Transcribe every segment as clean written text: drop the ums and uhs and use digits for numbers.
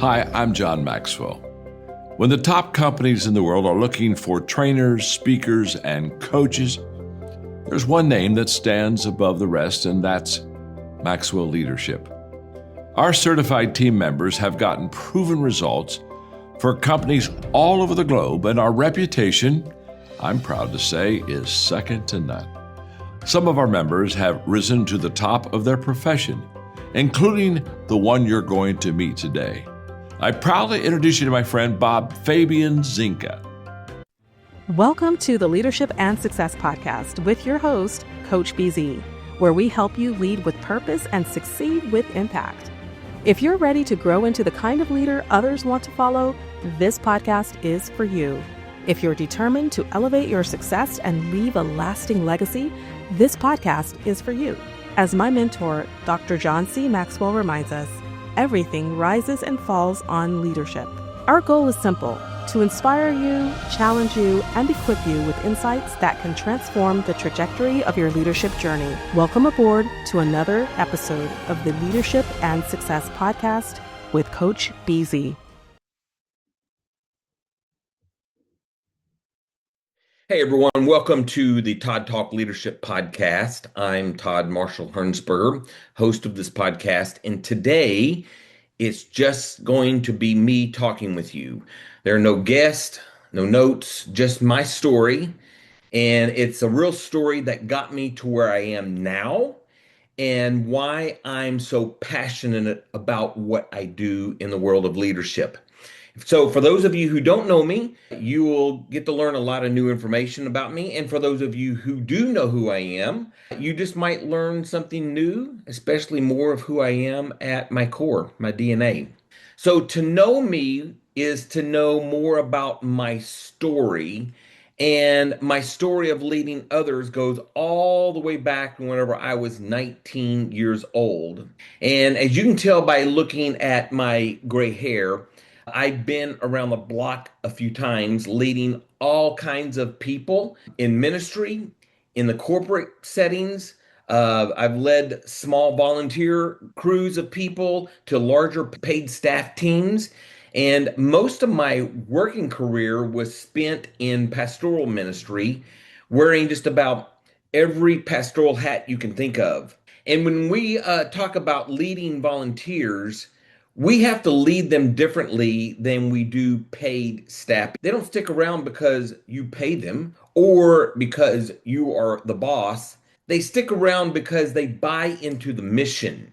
Hi, I'm John Maxwell. When the top companies in the world are looking for trainers, speakers, and coaches, there's one name that stands above the rest, and that's Maxwell Leadership. Our certified team members have gotten proven results for companies all over the globe, and our reputation, I'm proud to say, is second to none. Some of our members have risen to the top of their profession, including the one you're going to meet today. I proudly introduce you to my friend Bob Fabian Zinka. Welcome to the Leadership and Success Podcast with your host, Coach BZ, where we help you lead with purpose and succeed with impact. If you're ready to grow into the kind of leader others want to follow, this podcast is for you. If you're determined to elevate your success and leave a lasting legacy, this podcast is for you. As my mentor, Dr. John C. Maxwell reminds us, everything rises and falls on leadership. Our goal is simple: to inspire you, challenge you, and equip you with insights that can transform the trajectory of your leadership journey. Welcome aboard to another episode of the Leadership and Success Podcast with Coach BZ. Hey everyone, welcome to the Todd Talk Leadership Podcast. I'm Todd Marshall Hearnsberger, host of this podcast, and today it's just going to be me talking with you. There are no guests, no notes, just my story, and it's a real story that got me to where I am now and why I'm so passionate about what I do in the world of leadership. So for those of you who don't know me, you will get to learn a lot of new information about me. And for those of you who do know who I am, you just might learn something new, especially more of who I am at my core, my DNA. So to know me is to know more about my story. And my story of leading others goes all the way back to whenever I was 19 years old. And as you can tell by looking at my gray hair, I've been around the block a few times leading all kinds of people in ministry, in the corporate settings. I've led small volunteer crews of people to larger paid staff teams. And most of my working career was spent in pastoral ministry, wearing just about every pastoral hat you can think of. And when we talk about leading volunteers, we have to lead them differently than we do paid staff. They don't stick around because you pay them or because you are the boss. They stick around because they buy into the mission.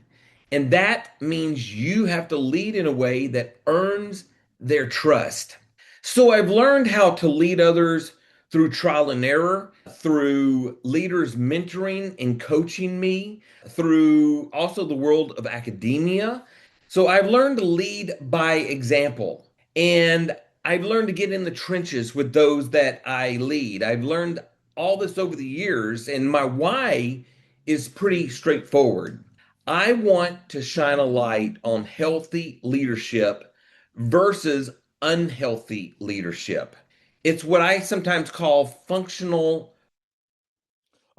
And that means you have to lead in a way that earns their trust. So I've learned how to lead others through trial and error, through leaders mentoring and coaching me, through also the world of academia. So I've learned to lead by example, and I've learned to get in the trenches with those that I lead. I've learned all this over the years, and my why is pretty straightforward. I want to shine a light on healthy leadership versus unhealthy leadership. It's what I sometimes call functional.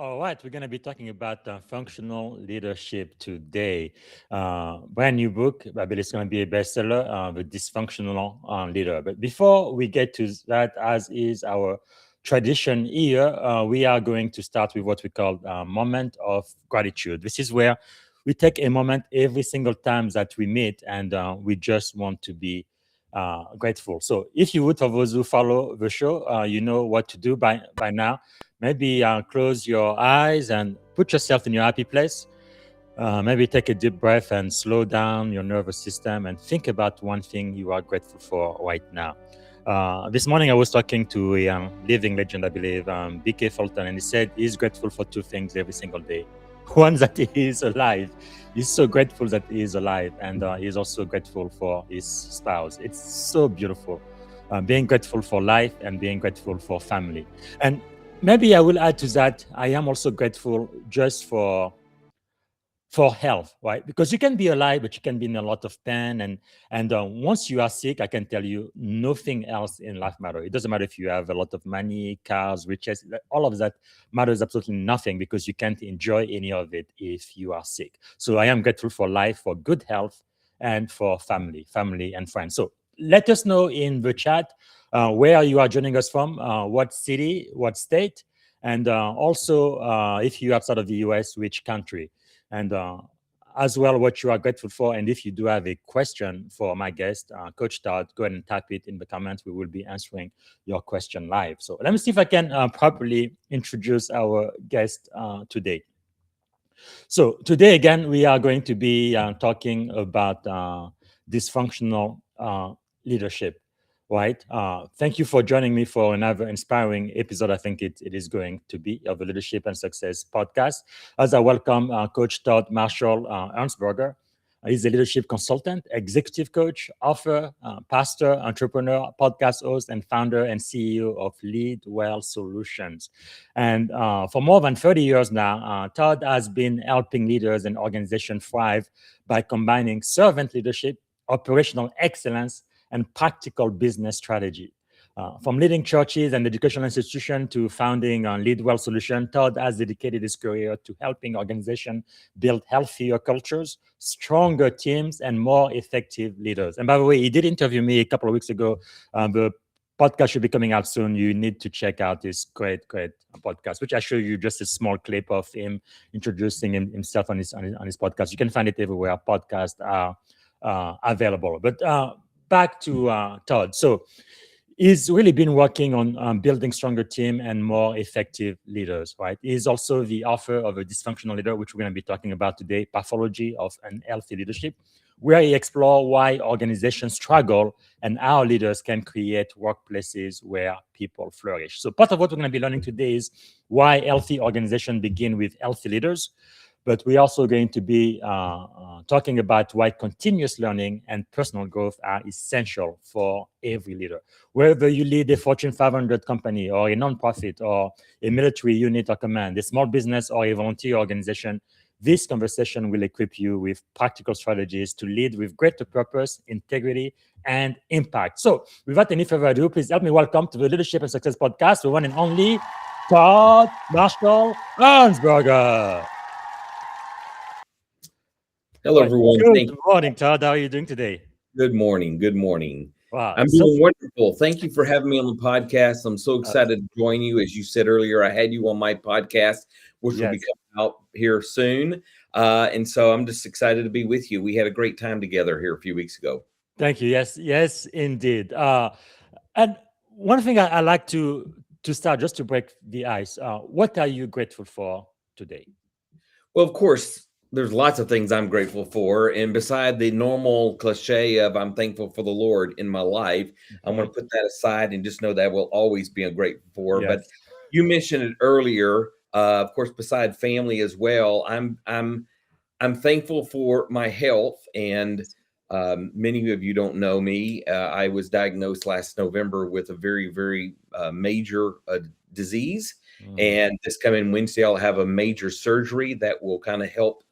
All right, we're going to be talking about functional leadership today. Brand new book, I believe it's going to be a bestseller, The Dysfunctional Leader. But before we get to that, as is our tradition here, we are going to start with what we call a moment of gratitude. This is where we take a moment every single time that we meet, and we just want to be grateful. So if you would, for those who follow the show, you know what to do by now. Maybe close your eyes and put yourself in your happy place. Maybe take a deep breath and slow down your nervous system and think about one thing you are grateful for right now. This morning I was talking to a living legend, I believe, B.K. Fulton, and he said he's grateful for two things every single day. One, that he is alive. He's so grateful that he is alive, and he's also grateful for his spouse. It's so beautiful, being grateful for life and being grateful for family. And maybe I will add to that, I am also grateful just for health, right? Because you can be alive, but you can be in a lot of pain. And once you are sick, I can tell you nothing else in life matters. It doesn't matter if you have a lot of money, cars, riches, all of that matters absolutely nothing, because you can't enjoy any of it if you are sick. So I am grateful for life, for good health, and for family and friends. So let us know in the chat where you are joining us from, what city, what state, and also if you're outside of the US, which country, and as well what you are grateful for. And if you do have a question for my guest, Coach Todd, go ahead and type it in the comments. We will be answering your question live. So let me see if I can properly introduce our guest today. So today, again, we are going to be talking about dysfunctional leadership, right? Thank you for joining me for another inspiring episode. I think it is going to be of the Leadership and Success podcast. As I welcome Coach Todd Marshall Hearnsberger. He's a leadership consultant, executive coach, author, pastor, entrepreneur, podcast host, and founder and CEO of Lead Well Solutions. And for more than 30 years now, Todd has been helping leaders and organizations thrive by combining servant leadership, operational excellence, and practical business strategy. From leading churches and educational institutions to founding Lead Well Solution, Todd has dedicated his career to helping organizations build healthier cultures, stronger teams, and more effective leaders. And by the way, he did interview me a couple of weeks ago. The podcast should be coming out soon. You need to check out this great podcast, which I show you just a small clip of him introducing himself on his podcast. You can find it everywhere podcasts are available. But back to Todd. So he's really been working on building stronger team and more effective leaders, right? He's also the author of A Dysfunctional Leader, which we're going to be talking about today, Pathology of Unhealthy Leadership, where he explores why organizations struggle and how leaders can create workplaces where people flourish. So part of what we're going to be learning today is why healthy organizations begin with healthy leaders. But we're also going to be talking about why continuous learning and personal growth are essential for every leader. Whether you lead a Fortune 500 company or a nonprofit or a military unit or command, a small business or a volunteer organization, this conversation will equip you with practical strategies to lead with greater purpose, integrity, and impact. So without any further ado, please help me welcome to the Leadership and Success Podcast, the one and only Todd Marshall Hearnsberger. Hello, everyone. Good morning, Todd. How are you doing today? Good morning. Good morning. Wow. I'm doing wonderful. Thank you for having me on the podcast. I'm so excited to join you. As you said earlier, I had you on my podcast, which will be coming out here soon. And so I'm just excited to be with you. We had a great time together here a few weeks ago. Thank you. Yes, indeed. And one thing I like to start, just to break the ice, what are you grateful for today? Well, of course, there's lots of things I'm grateful for. And beside the normal cliche of I'm thankful for the Lord in my life, I'm going to put that aside and just know that I will always be grateful for. Yes. But you mentioned it earlier, of course, beside family as well. I'm thankful for my health. And many of you don't know me. I was diagnosed last November with a very, very major disease. And this coming Wednesday, I'll have a major surgery that will kind of help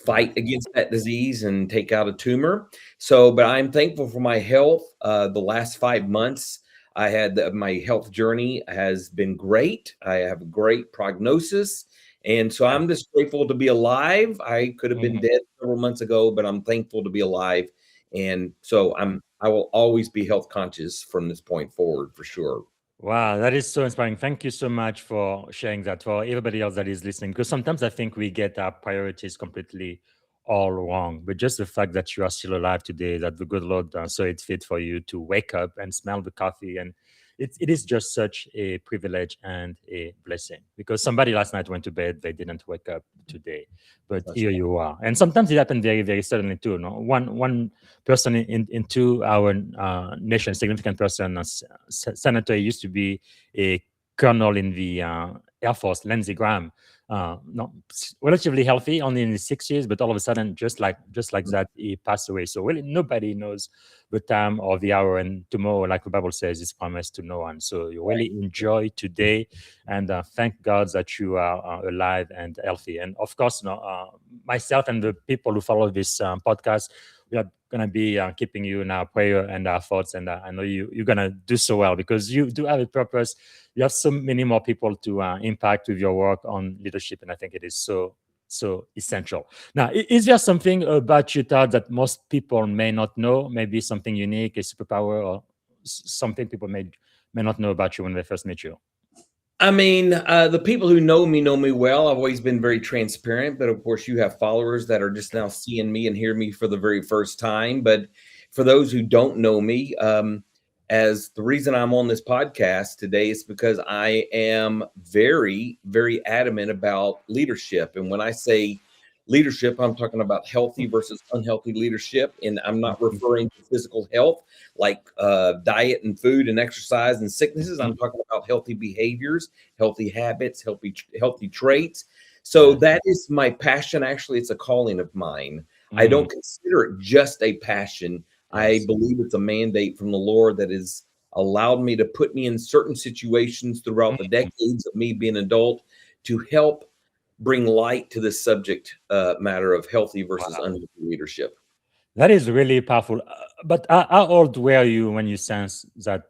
fight against that disease and take out a tumor. So, but I'm thankful for my health. The last 5 months, I had my health journey has been great. I have a great prognosis. And so I'm just grateful to be alive. I could have been dead several months ago, but I'm thankful to be alive. And so I will always be health conscious from this point forward for sure. Wow, that is so inspiring. Thank you so much for sharing that for everybody else that is listening, because sometimes I think we get our priorities completely all wrong. But just the fact that you are still alive today, that the good Lord saw it fit for you to wake up and smell the coffee. And it is just such a privilege and a blessing, because somebody last night went to bed, they didn't wake up today, but that's here you are. And sometimes it happened very, very suddenly too. No, one person into our nation, significant person, senator, used to be a colonel in the Air Force, Lindsey Graham, not relatively healthy, only in his 60s, but all of a sudden, just like that, he passed away. So really, nobody knows the time or the hour, and tomorrow, like the Bible says, is promised to no one. So you really enjoy today, and thank God that you are alive and healthy. And of course, myself and the people who follow this podcast, we are going to be keeping you in our prayer and our thoughts. And I know you're going to do so well, because you do have a purpose. You have so many more people to impact with your work on leadership. And I think it is so so essential. Now, is there something about you, Todd, that most people may not know? Maybe something unique, a superpower, or something people may not know about you when they first meet you? I mean, the people who know me well. I've always been very transparent, but of course, you have followers that are just now seeing me and hear me for the very first time. But for those who don't know me, as the reason I'm on this podcast today is because I am very, very adamant about leadership. And when I say leadership, I'm talking about healthy versus unhealthy leadership. And I'm not referring to physical health like diet and food and exercise and sicknesses. I'm talking about healthy behaviors, healthy habits, healthy traits. So that is my passion. Actually, it's a calling of mine. I don't consider it just a passion. I believe it's a mandate from the Lord that has allowed me to put me in certain situations throughout the decades of me being an adult to help bring light to this subject matter of healthy versus unhealthy leadership. That is really powerful. But how old were you when you sensed that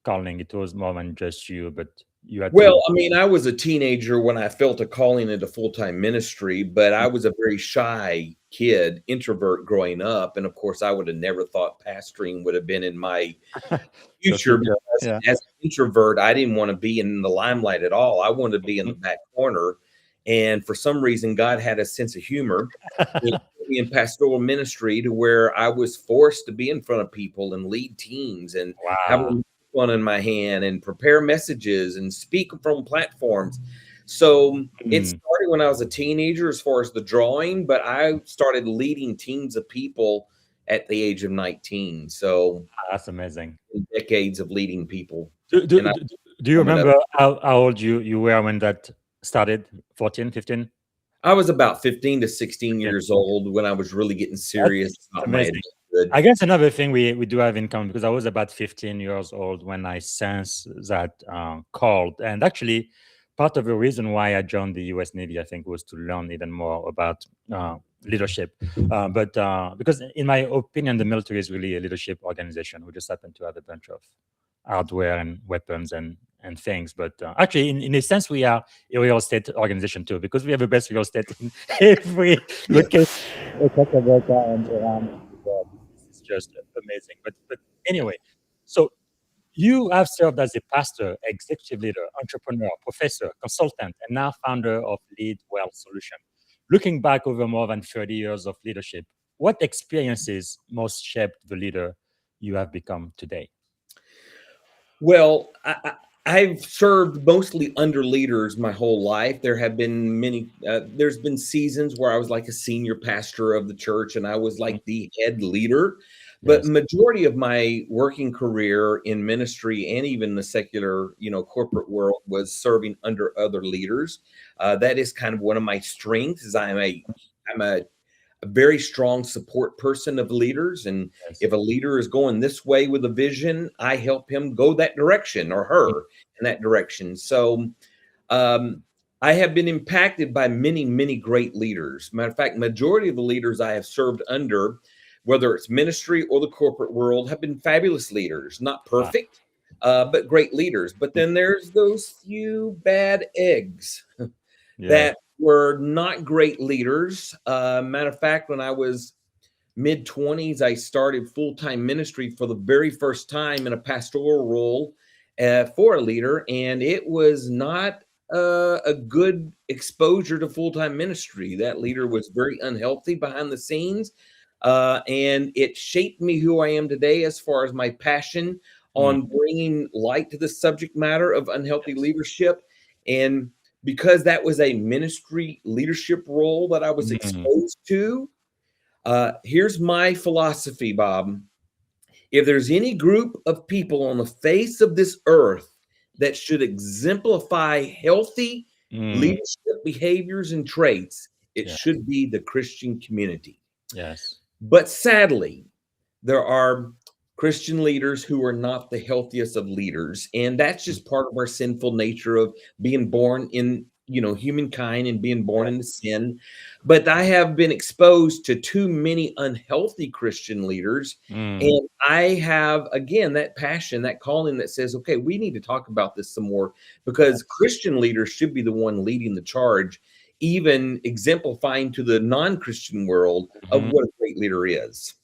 calling? It was more than just you, but you had Well, I mean, I was a teenager when I felt a calling into full-time ministry, but I was a very shy kid, introvert growing up. And of course, I would have never thought pastoring would have been in my future because as an introvert, I didn't want to be in the limelight at all. I wanted to be in the back corner. And for some reason, God had a sense of humor in pastoral ministry to where I was forced to be in front of people and lead teams and have a one in my hand and prepare messages and speak from platforms. So it started when I was a teenager as far as the drawing, but I started leading teams of people at the age of 19. So that's amazing. Decades of leading people. Do you remember how old you were when that started? 14, 15? I was about 15 to 16 years old when I was really getting serious about my adulthood. I guess another thing we do have in common, because I was about 15 years old when I sensed that call. And actually, part of the reason why I joined the U.S. Navy, I think, was to learn even more about leadership. But because in my opinion, the military is really a leadership organization. We just happen to have a bunch of hardware and weapons and things. But actually, in a sense, we are a real estate organization too, because we have the best real estate in every location across America and around the world. It's just amazing. But anyway, so you have served as a pastor, executive leader, entrepreneur, professor, consultant, and now founder of Lead Well Solution. Looking back over more than 30 years of leadership, what experiences most shaped the leader you have become today? Well, I've served mostly under leaders my whole life. There have been many, there's been seasons where I was like a senior pastor of the church and I was like the head leader. But majority of my working career in ministry and even the secular, corporate world was serving under other leaders. That is kind of one of my strengths is I'm a very strong support person of leaders. And if a leader is going this way with a vision, I help him go that direction or her in that direction. So I have been impacted by many, many great leaders. Matter of fact, majority of the leaders I have served under, whether it's ministry or the corporate world, have been fabulous leaders, not perfect, but great leaders. But then there's those few bad eggs that were not great leaders. Matter of fact, when I was mid-20s, I started full-time ministry for the very first time in a pastoral role for a leader. And it was not a good exposure to full-time ministry. That leader was very unhealthy behind the scenes. And it shaped me who I am today as far as my passion on bringing light to the subject matter of unhealthy leadership. And because that was a ministry leadership role that I was exposed to, here's my philosophy, Bob. If there's any group of people on the face of this earth that should exemplify healthy leadership behaviors and traits, it should be the Christian community. Yes. But sadly, there are Christian leaders who are not the healthiest of leaders. And that's just part of our sinful nature of being born in, humankind and being born into sin. But I have been exposed to too many unhealthy Christian leaders. And I have, again, that passion, that calling that says, okay, we need to talk about this some more because Christian leaders should be the one leading the charge even exemplifying to the non-Christian world of what a great leader is.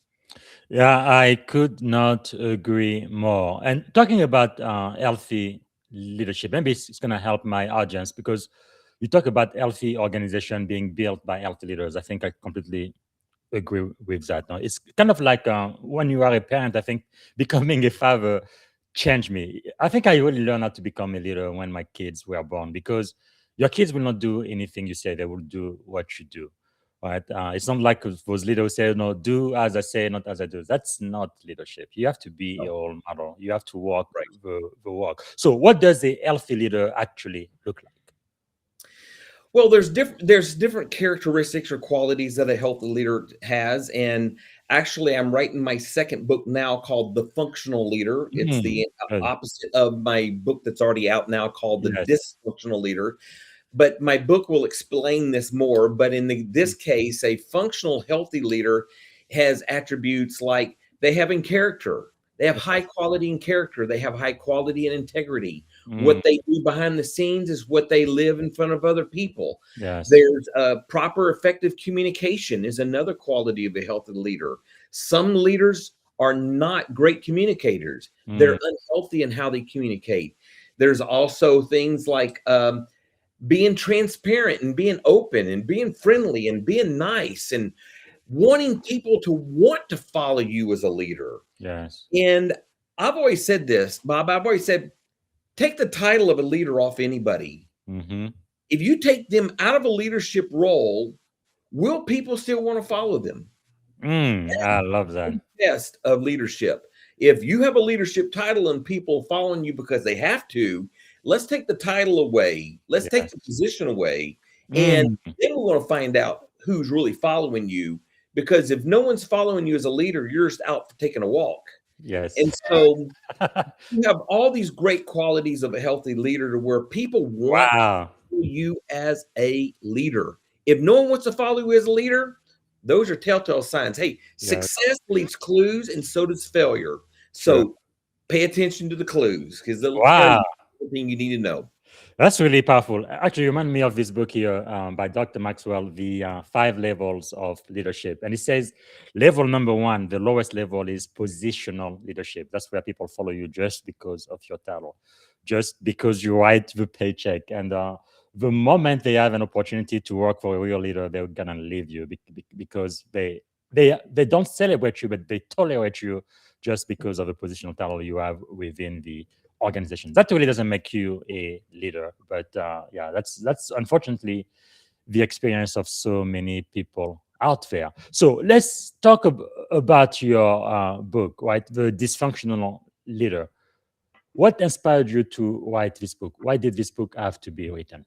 Yeah, I could not agree more. And talking about healthy leadership, maybe it's going to help my audience because you talk about healthy organization being built by healthy leaders. I think I completely agree with that. No, it's kind of like when you are a parent. I think becoming a father changed me. I think I really learned how to become a leader when my kids were born because your kids will not do anything you say; they will do what you do. Right? It's not like those leaders say, "No, do as I say, not as I do." That's not leadership. You have to be Oh, your role model. You have to walk right. the walk. So, what does a healthy leader actually look like? Well, there's different characteristics or qualities that a healthy leader has, and actually, I'm writing my second book now called The Functional Leader. It's Mm, the good. opposite of my book that's already out now called The Yes. Dysfunctional Leader. But my book will explain this more. But in this case, a functional, healthy leader has attributes like they have in character. They have high quality in character. They have high quality and integrity. Mm, What they do behind the scenes is what they live in front of other people. yes. There's proper, effective communication is another quality of a healthy leader. Some leaders are not great communicators. Mm, They're unhealthy in how they communicate. There's also things like being transparent and being open and being friendly and being nice and wanting people to want to follow you as a leader. yes. And I've always said this, Bob, I've always said, take the title of a leader off anybody. Mm-hmm. If you take them out of a leadership role, will people still want to follow them? I love that. Test of leadership. If you have a leadership title and people following you because they have to, let's take the title away. Let's take the Yes. position away. And Mm, then we want to find out who's really following you. Because if no one's following you as a leader, you're just out for taking a walk. yes. And so you have all these great qualities of a healthy leader to where people want to Wow. follow you as a leader. If no one wants to follow you as a leader, those are telltale signs. Hey, Yes. success leaves clues, and so does failure. True. So pay attention to the clues because they'll tell Wow. you everything you need to know. That's really powerful. Actually, you remind me of this book here by Dr. Maxwell, The 5 Levels of Leadership. And it says level number 1, the lowest level is positional leadership. That's where people follow you just because of your title, just because you write the paycheck. And the moment they have an opportunity to work for a real leader, they're going to leave you because they don't celebrate you, but they tolerate you just because of the positional title you have within the organization. That really doesn't make you a leader, but yeah, that's unfortunately the experience of so many people out there. So let's talk about your book, right? The Dysfunctional Leader. What inspired you to write this book? Why did this book have to be written?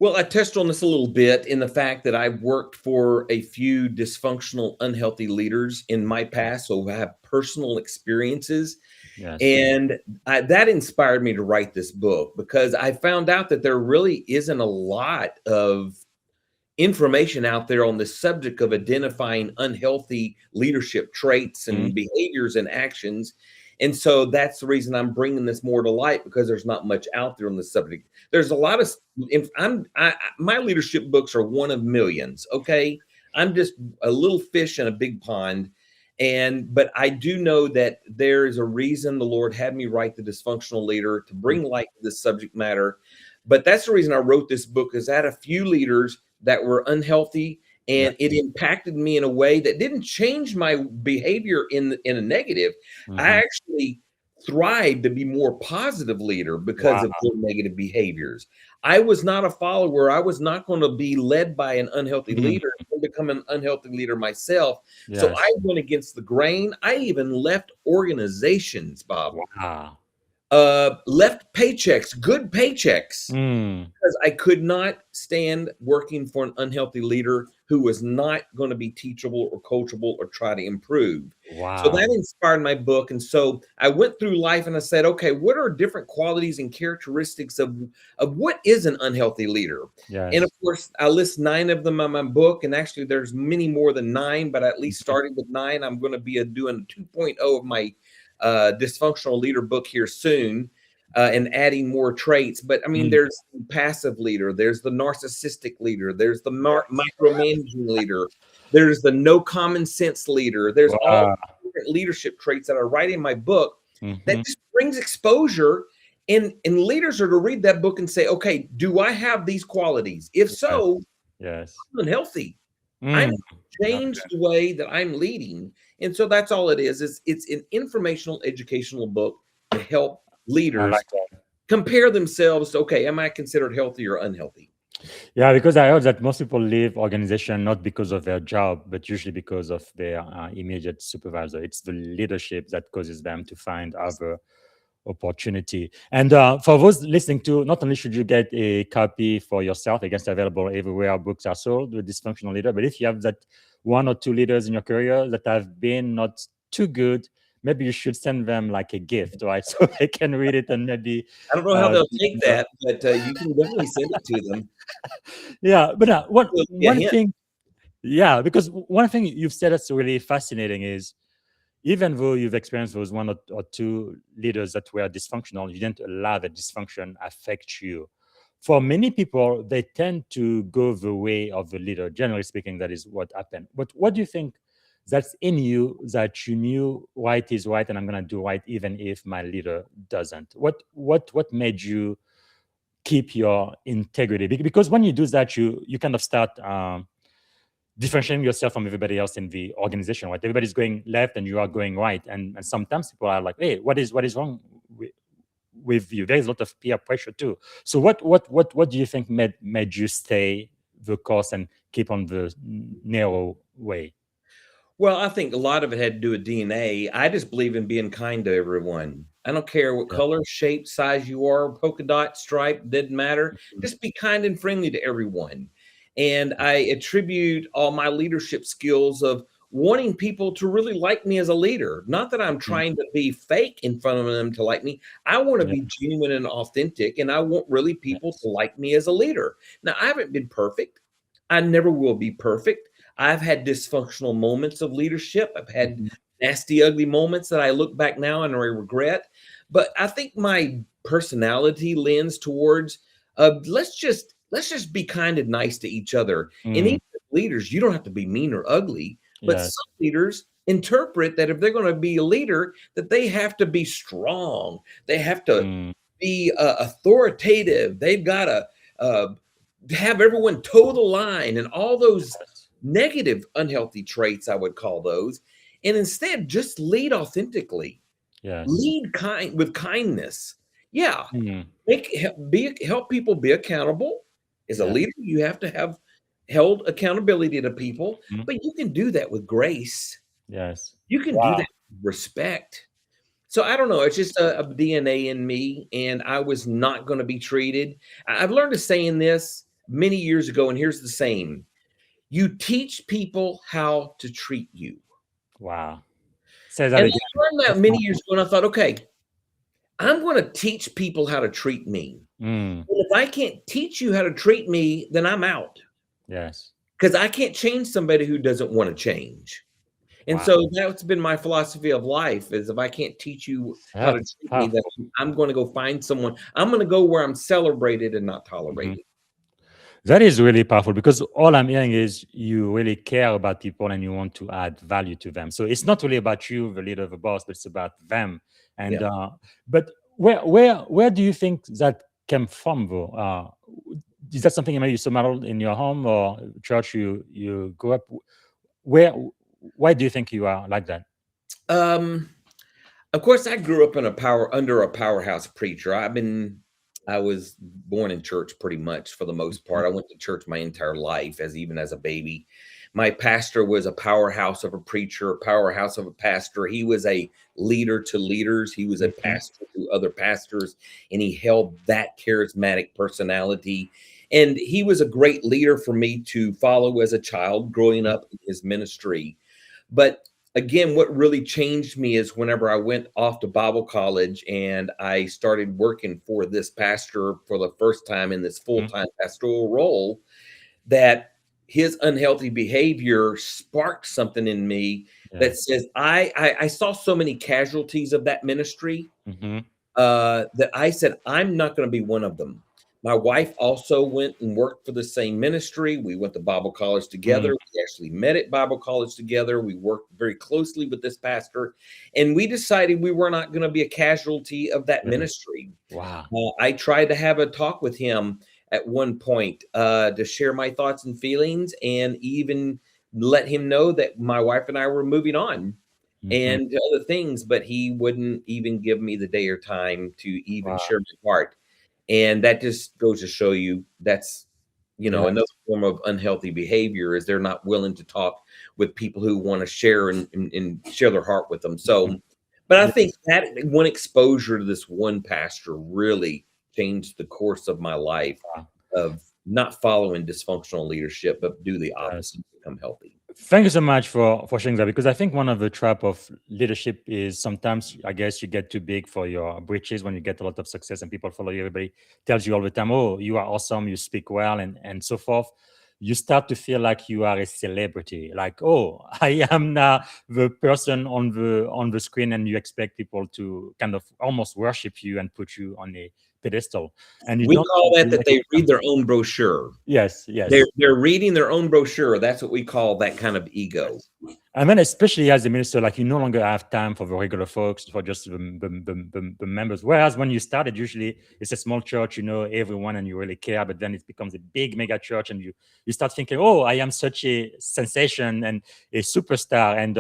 Well, I touched on this a little bit in the fact that I worked for a few dysfunctional, unhealthy leaders in my past, so I have personal experiences. Yes. And that inspired me to write this book because I found out that there really isn't a lot of information out there on the subject of identifying unhealthy leadership traits Mhm. and behaviors and actions. And so that's the reason I'm bringing this more to light because there's not much out there on the subject. There's a lot of my leadership books are one of millions. Okay, I'm just a little fish in a big pond, but I do know that there is a reason the Lord had me write The Dysfunctional Leader to bring light to this subject matter. But that's the reason I wrote this book is I had a few leaders that were unhealthy Yeah. and it impacted me in a way that didn't change my behavior in a negative. I Mhm. actually thrived to be more positive leader because Wow. of their negative behaviors. I was not a follower. I was not going to be led by an unhealthy Mhm. leader and become an unhealthy leader myself. So Yes. I went against the grain. I even left organizations, Bob. Wow. Left paychecks, good paychecks, Mm. because I could not stand working for an unhealthy leader who was not going to be teachable or coachable or try to improve. So Wow. that inspired my book. And so I went through life and I said, okay, what are different qualities and characteristics of what is an unhealthy leader? And of Yes. course, I list 9 of them on my book. And actually, there's many more than 9, but I at least Mhm. starting with 9. I'm going to be doing 2.0 of my dysfunctional leader book here soon. and adding more traits. But I mean, there's the passive leader, there's the narcissistic leader, there's the micromanaging leader, there's the no common sense leader. There's all different leadership traits that I write in my book that just brings exposure. And leaders are to read that book and say, okay, do I have these qualities? If so, yes, I'm unhealthy. I'm changed the way that I'm leading. And so that's all it is. It's an informational, educational book to help leaders compare themselves to, okay, am I considered healthy or unhealthy? Yeah, because I heard that most people leave organization not because of their job, but usually because of their immediate supervisor. It's the leadership that causes them to find other opportunity. And for those listening to, not only should you get a copy for yourself, I guess available everywhere books are sold, The Dysfunctional Leader, but if you have that one or two leaders in your career that have been not too good, maybe you should send them like a gift, right? So they can read it and maybe. I don't know how they'll take that, but you can definitely send it to them. Yeah, but one thing, yeah, because one thing you've said that's really fascinating is, even though you've experienced those one or two leaders that were dysfunctional, you didn't allow that dysfunction affect you. For many people, they tend to go the way of the leader. Generally speaking, that is what happened. But what do you think that's in you that you knew right is right and I'm going to do right even if my leader doesn't? What made you keep your integrity? Because when you do that, you kind of start differentiating yourself from everybody else in the organization, right? Everybody's going left and you are going right. And sometimes people are like, hey, what is wrong with you? There's a lot of peer pressure too. So what do you think made you stay the course and keep on the narrow way? Well, I think a lot of it had to do with DNA. I just believe in being kind to everyone. I don't care what color, shape, size you are, polka dot, stripe, didn't matter. Just be kind and friendly to everyone. And I attribute all my leadership skills of wanting people to really like me as a leader. Not that I'm trying to be fake in front of them to like me. I want to be genuine and authentic, and I want really people to like me as a leader. Now, I haven't been perfect. I never will be perfect. I've had dysfunctional moments of leadership. I've had nasty, ugly moments that I look back now and I regret. But I think my personality lends towards let's just be kind and nice to each other. And even leaders, you don't have to be mean or ugly, but some leaders interpret that if they're going to be a leader, that they have to be strong. They have to be authoritative. They've got to have everyone toe the line and all those negative, unhealthy traits, I would call those. And instead, just lead authentically. Lead with kindness. Yeah. Help people be accountable. As a leader, you have to have held accountability to people, but you can do that with grace. Yes. You can do that with respect. So I don't know. It's just a DNA in me, and I was not going to be treated. I've learned a saying this many years ago, and here's the saying. You teach people how to treat you. Wow. Say that and again. I learned that many years ago, and I thought, okay, I'm going to teach people how to treat me. And if I can't teach you how to treat me, then I'm out. Yes. Because I can't change somebody who doesn't want to change. And so that's been my philosophy of life is if I can't teach you how to treat me, then I'm going to go find someone. I'm going to go where I'm celebrated and not tolerated. That is really powerful because all I'm hearing is you really care about people and you want to add value to them. So it's not really about you, the leader, the boss, but it's about them. And but where do you think that came from, though? Is that something maybe you saw modeled in your home or church you grew up? Why do you think you are like that? Of course, I grew up in under a powerhouse preacher. I was born in church pretty much for the most part. I went to church my entire life, even as a baby. My pastor was a powerhouse of a preacher, a powerhouse of a pastor. He was a leader to leaders. He was a pastor to other pastors, and he held that charismatic personality. And he was a great leader for me to follow as a child growing up in his ministry. But again, what really changed me is whenever I went off to Bible college and I started working for this pastor for the first time in this full-time pastoral role, that his unhealthy behavior sparked something in me that says, I saw so many casualties of that ministry. that I said, I'm not going to be one of them. My wife also went and worked for the same ministry. We went to Bible college together. We actually met at Bible college together. We worked very closely with this pastor, and we decided we were not going to be a casualty of that ministry. Wow. I tried to have a talk with him at one point to share my thoughts and feelings, and even let him know that my wife and I were moving on and other things, but he wouldn't even give me the day or time to even share my heart. And that just goes to show you that's, another form of unhealthy behavior is they're not willing to talk with people who want to share and share their heart with them. So, but I think that one exposure to this one pastor really changed the course of my life of not following dysfunctional leadership, but do the opposite, become healthy. Thank you so much for sharing that, because I think one of the trap of leadership is sometimes, I guess, you get too big for your britches when you get a lot of success and people follow you. Everybody tells you all the time, "Oh, you are awesome, you speak well," and so forth. You start to feel like you are a celebrity, like, "Oh, I am now the person on the screen," and you expect people to kind of almost worship you and put you on a pedestal. And you We don't call that they read their own brochure. Yes. They're reading their own brochure. That's what we call that kind of ego. And then, especially as a minister, like, you no longer have time for the regular folks, for just the members. Whereas when you started, usually it's a small church, you know everyone and you really care. But then it becomes a big mega church, and you start thinking, "Oh, I am such a sensation and a superstar," and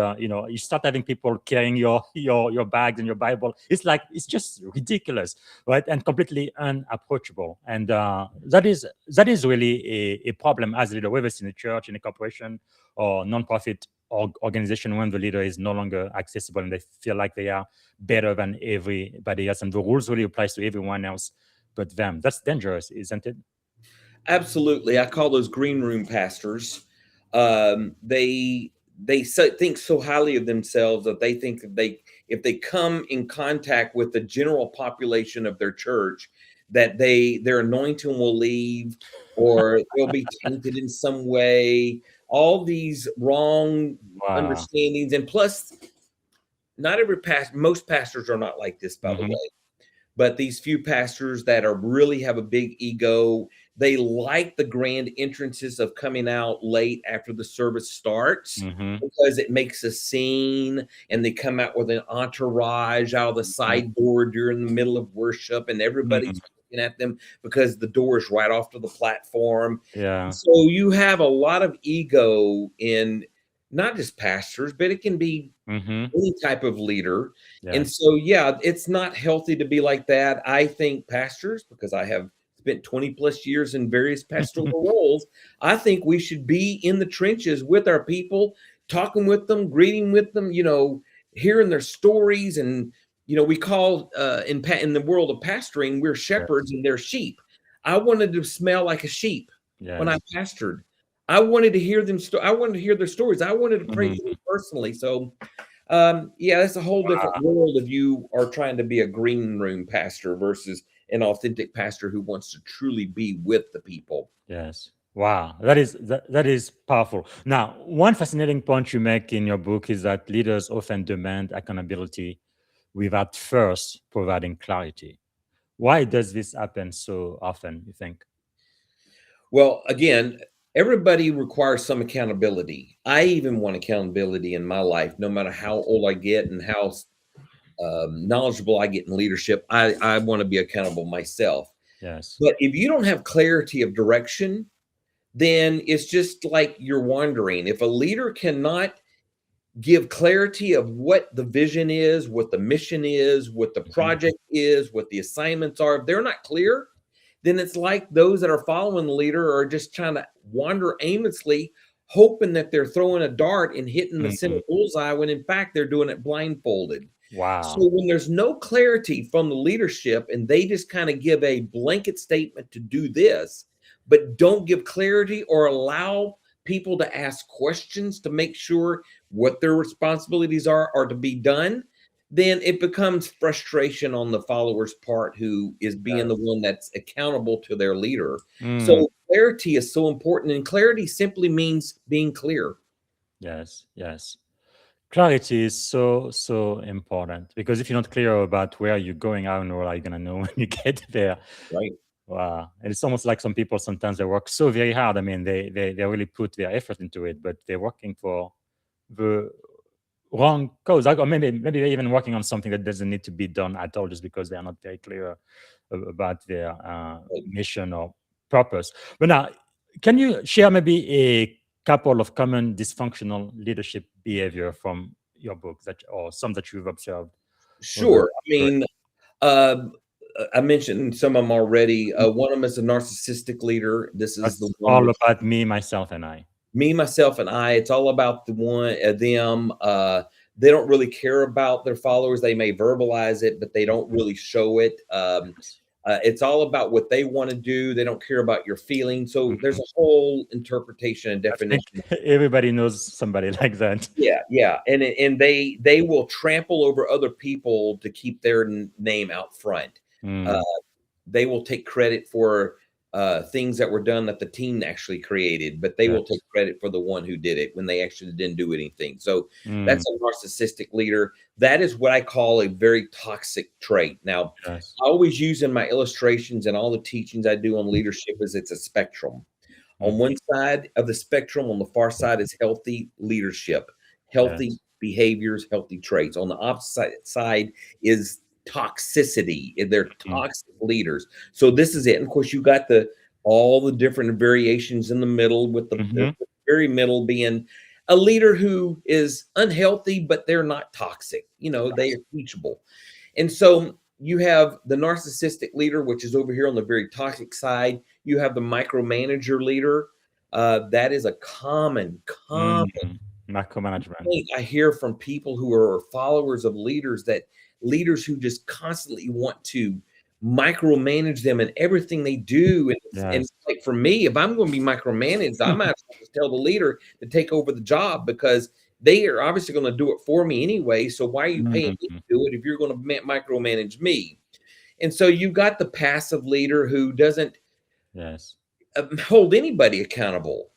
you start having people carrying your bags and your Bible. It's just ridiculous, right? And completely unapproachable. And that is really a problem as a leader, whether it's in a church, in a corporation, or nonprofit organization, when the leader is no longer accessible and they feel like they are better than everybody else, and the rules really applies to everyone else but them. That's dangerous, isn't it? Absolutely. I call those green room pastors. They think so highly of themselves that they think that if they come in contact with the general population of their church, that their anointing will leave, or they'll be tainted in some way. All these wrong understandings, and plus, not every most pastors are not like this, by the way. But these few pastors that really have a big ego, they like the grand entrances of coming out late after the service starts, because it makes a scene, and they come out with an entourage out of the sideboard during the middle of worship, and everybody's looking at them because the door is right off to the platform. Yeah. So you have a lot of ego in not just pastors, but it can be any type of leader. And so, it's not healthy to be like that. I think pastors, because I have spent 20 plus years in various pastoral roles, I think we should be in the trenches with our people, talking with them, greeting with them, hearing their stories. And, we call in the world of pastoring, we're shepherds and they're sheep. I wanted to smell like a sheep when I pastored. I wanted to hear them. I wanted to hear their stories. I wanted to pray for them personally. So, that's a whole different world if you are trying to be a green room pastor versus an authentic pastor who wants to truly be with the people. Yes. Wow. That is powerful. Now, one fascinating point you make in your book is that leaders often demand accountability without first providing clarity. Why does this happen so often, you think? Well, again, everybody requires some accountability. I even want accountability in my life, no matter how old I get and how knowledgeable I get in leadership. I want to be accountable myself. Yes. But if you don't have clarity of direction, then it's just like you're wandering. If a leader cannot give clarity of what the vision is, what the mission is, what the project is, what the assignments are, if they're not clear, then it's like those that are following the leader are just trying to wander aimlessly, hoping that they're throwing a dart and hitting the center bullseye, when in fact they're doing it blindfolded. Wow. So when there's no clarity from the leadership and they just kind of give a blanket statement to do this, but don't give clarity or allow people to ask questions to make sure what their responsibilities are to be done, then it becomes frustration on the follower's part, who is being the one that's accountable to their leader. So clarity is so important, and clarity simply means being clear. Yes. Clarity is so important, because if you're not clear about where you're going, how in the world are you gonna know when you get there? Right. Wow. And it's almost like some people sometimes they work so very hard. I mean, they really put their effort into it, but they're working for the wrong cause. Or maybe they're even working on something that doesn't need to be done at all, just because they are not very clear about their mission or purpose. But now, can you share maybe a couple of common dysfunctional leadership behavior from your book, that or some that you've observed over Sure. I mean, uh, I mentioned some of them already. One of them is a narcissistic leader. This is the that's one all with about me, myself, and I. me, myself, and I. It's all about the one them. They don't really care about their followers. They may verbalize it, but they don't really show it. It's all about what they want to do. They don't care about your feelings. So there's a whole interpretation and I think definition. everybody knows somebody like that. Yeah, yeah, and they will trample over other people to keep their name out front. Uh, Mm, they will take credit for things that were done that the team actually created, but they will take yes. credit for the one who did it when they actually didn't do anything. So Mm, that's a narcissistic leader. That is what I call a very toxic trait. Now, yes. I always use in my illustrations and all the teachings I do on leadership is it's a spectrum. Mm, On one side of the spectrum, on the far side, is healthy leadership, healthy yes. behaviors, healthy traits. On the opposite side is toxicity. They're Mm, toxic leaders. So this is it. And of course, you got the all the different variations in the middle, with the mhm, very middle being a leader who is unhealthy, but they're not toxic. You know, they are teachable. And so you have the narcissistic leader, which is over here on the very toxic side. You have the micromanager leader. That is a common mm, micromanagement. complaint I hear from people who are followers of leaders, that leaders who just constantly want to micromanage them in everything they do. And Yes. it's like, for me, if I'm going to be micromanaged, I might as well just tell the leader to take over the job, because they are obviously going to do it for me anyway. So why are you paying me to Mhm, do it if you're going to micromanage me? And so you've got the passive leader who doesn't yes. hold anybody accountable.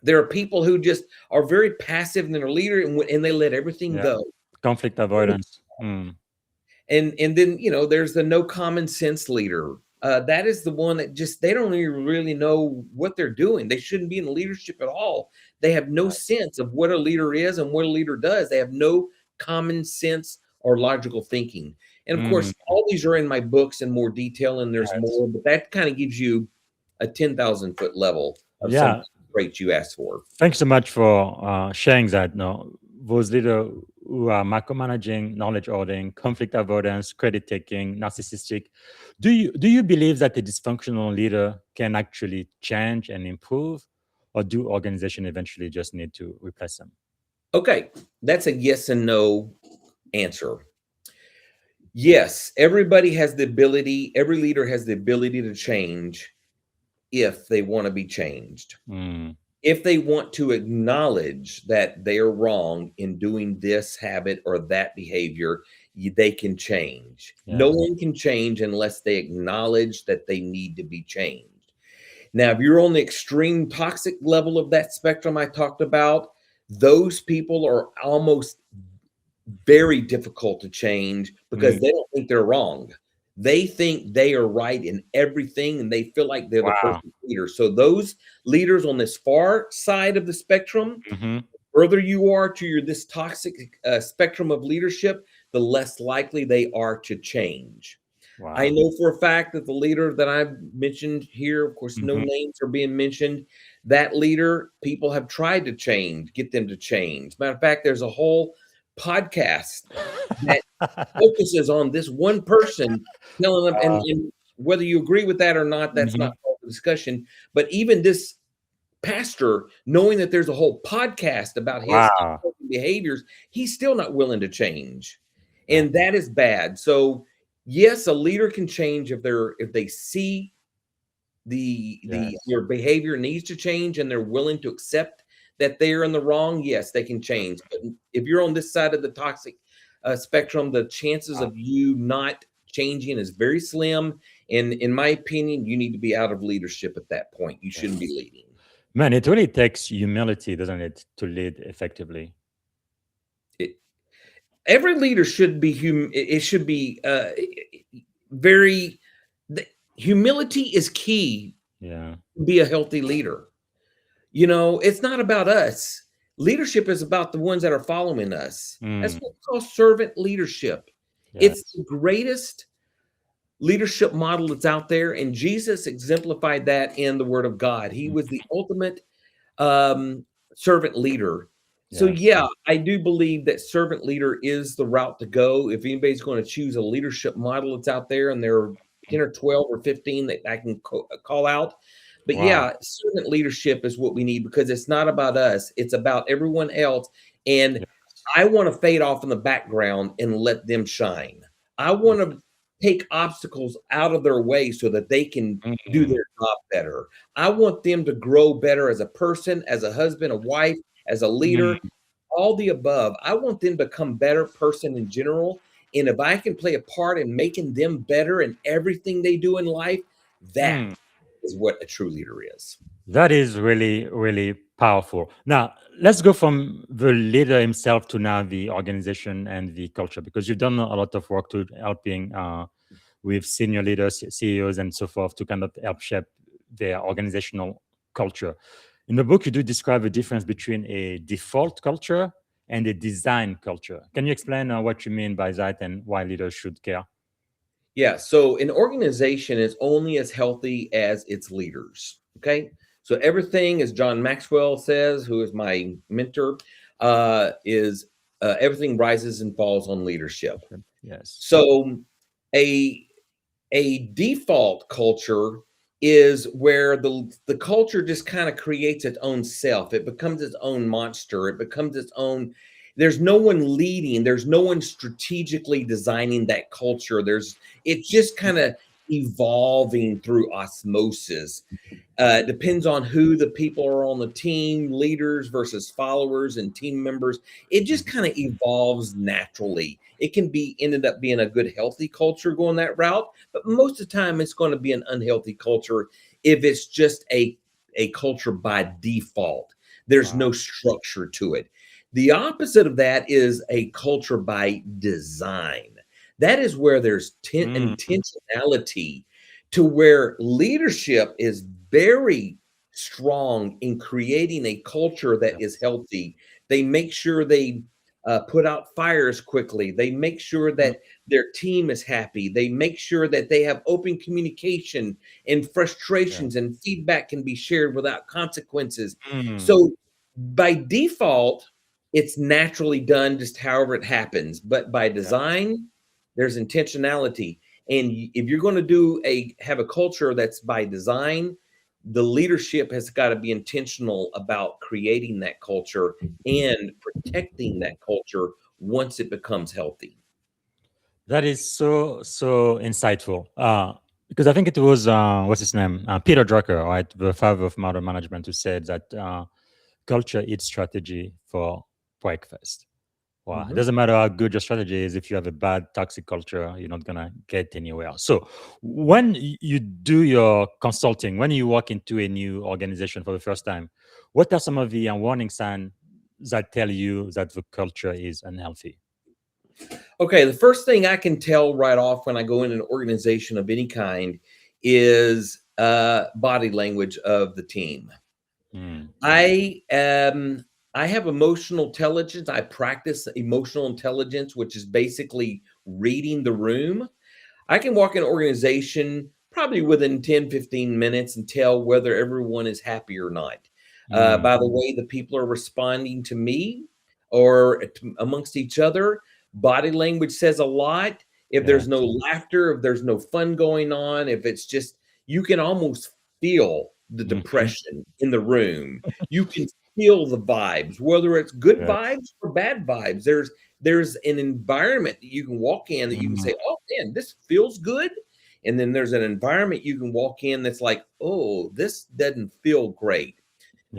There are people who just are very passive in their leader, and they let everything Yeah. go. Conflict avoidance. Mm, And then, there's the no common sense leader. That is the one that just, they don't even really know what they're doing. They shouldn't be in leadership at all. They have no sense of what a leader is and what a leader does. They have no common sense or logical thinking. And of mm, course, all these are in my books in more detail, and there's yes. more, but that kind of gives you a 10,000-foot level of some Yeah. traits you asked for. Thanks so much for sharing that. No, those leaders who are micromanaging, knowledge hoarding, conflict avoidance, credit taking, narcissistic. Do you believe that a dysfunctional leader can actually change and improve, or do organization eventually just need to replace them? Okay, that's a yes and no answer. Yes, everybody has the ability, every leader has the ability to change if they want to be changed. Mm, If they want to acknowledge that they are wrong in doing this habit or that behavior, they can change. No yes. one can change unless they acknowledge that they need to be changed. Now, if you're on the extreme toxic level of that spectrum I talked about, those people are almost very difficult to change, because Mm, they don't think they're wrong. They think they are right in everything, and they feel like they're the wow. perfect leader. So those leaders on this far side of the spectrum, Hmm. further you are to this toxic spectrum of leadership, the less likely they are to change. I Wow. know for a fact that the leader that I've mentioned here, of course, no Hmm. names are being mentioned, that leader, people have tried to change, get them to change. Matter of fact, there's a whole podcast that focuses on this one person telling them, and whether you agree with that or not, that's not Mhm. part of the discussion. But even this pastor, knowing that there's a whole podcast about his Wow. behaviors, he's still not willing to change. Wow. And that is bad. So yes, a leader can change if they see Yes. their behavior needs to change, and they're willing to accept that they're in the wrong. Yes, they can change. But if you're on this side of the toxic spectrum, the chances of you not changing is very slim. And in my opinion, you need to be out of leadership at that point. You shouldn't be Yes. leading. Man, it really takes humility, doesn't it, to lead effectively? Every leader should be it should be very humility is key Yeah. to be a healthy leader. You know, it's not about us. Leadership is about the ones that are following us. That's Mm. what's called servant leadership. It's Yes. the greatest leadership model that's out there, and Jesus exemplified that in the Word of God. He was the ultimate um, servant leader. So Yeah. yeah, I do believe that servant leader is the route to go. If anybody's going to choose a leadership model that's out there, and there are 10 or 12 or 15 that I can call out. But Wow. yeah, servant leadership is what we need, because it's not about us, it's about everyone else. And Yeah. I want to fade off in the background and let them shine. I want to take obstacles out of their way so that they can do Mm. their job better. I want them to grow better as a person, as a husband, a wife, as a leader, Mm. all the above. I want them to become better person in general. And if I can play a part in making them better in everything they do in life, that Mm. is what a true leader is. That is really, really powerful. Now, let's go from the leader himself to now the organization and the culture, because you've done a lot of work to helping with senior leaders, CEOs, and so forth to kind of help shape their organizational culture. In the book, you do describe the difference between a default culture and a design culture. Can you explain what you mean by that and why leaders should care? Yeah. So an organization is only as healthy as its leaders. Okay. So everything, as John Maxwell says, who is my mentor, is everything rises and falls on leadership. Yes. So a a default culture is where the culture just kind of creates its own self. It becomes its own monster. It becomes its own. There's no one leading. There's no one strategically designing that culture. It's just kind of evolving through osmosis. It depends on who the people are on the team, leaders versus followers and team members. It just kind of evolves naturally. It can be ended up being a good, healthy culture going that route, but most of the time it's going to be an unhealthy culture if it's just a culture by default. There's Wow. no structure to it. The opposite of that is a culture by design. That is where there's Mm. intentionality, to where leadership is very strong in creating a culture that is Yes. healthy. They make sure they put out fires quickly. They make sure Mm. that their team is happy. They make sure that they have open communication, and Yeah. frustrations and feedback can be shared without consequences. Mm. So by default, it's naturally done just however it happens. But by Yeah. design, there's intentionality. And if you're going to have a culture that's by design, the leadership has got to be intentional about creating that culture and protecting that culture once it becomes healthy. That is so insightful. Because I think it was what's his name, Peter Drucker, right, the father of modern management, who said that culture eats strategy for breakfast. Wow, it Mhm. doesn't matter how good your strategy is if you have a bad toxic culture, you're not gonna get anywhere. So when you do your consulting, when you walk into a new organization for the first time, what are some of the warning signs that tell you that the culture is unhealthy? Okay, the first thing I can tell right off when I go in an organization of any kind is body language of the team. Mm. I I have emotional intelligence. I practice emotional intelligence, which is basically reading the room. I can walk in an organization probably within 10, 15 minutes and tell whether everyone is happy or not. Mm. By the way the people are responding to me or amongst each other, body language says a lot. If Yeah. there's no laughter, if there's no fun going on, if it's just, you can almost feel the Mhm. depression in the room. You can feel the vibes, whether it's good Yeah. vibes or bad vibes. There's an environment that you can walk in that you can Mm. say, "Oh man, this feels good." And then there's an environment you can walk in that's like, "Oh, this doesn't feel great."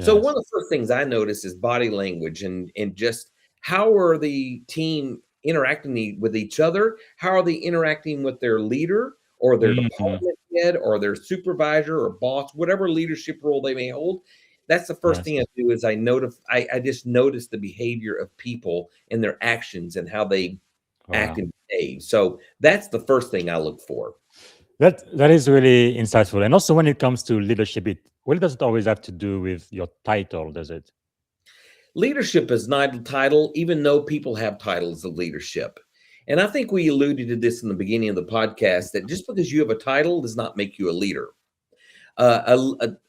So one Yes. of the first things I notice is body language, and just how are the team interacting with each other? How are they interacting with their leader or their Mhm. department head or their supervisor or boss, whatever leadership role they may hold? That's the first Yes. thing I do is I just notice the behavior of people and their actions and how they act Wow. and behave. So that's the first thing I look for. That is really insightful. And also when it comes to leadership, it well, it doesn't always have to do with your title, does it? Leadership is not a title, even though people have titles of leadership. And I think we alluded to this in the beginning of the podcast that just because you have a title does not make you a leader. A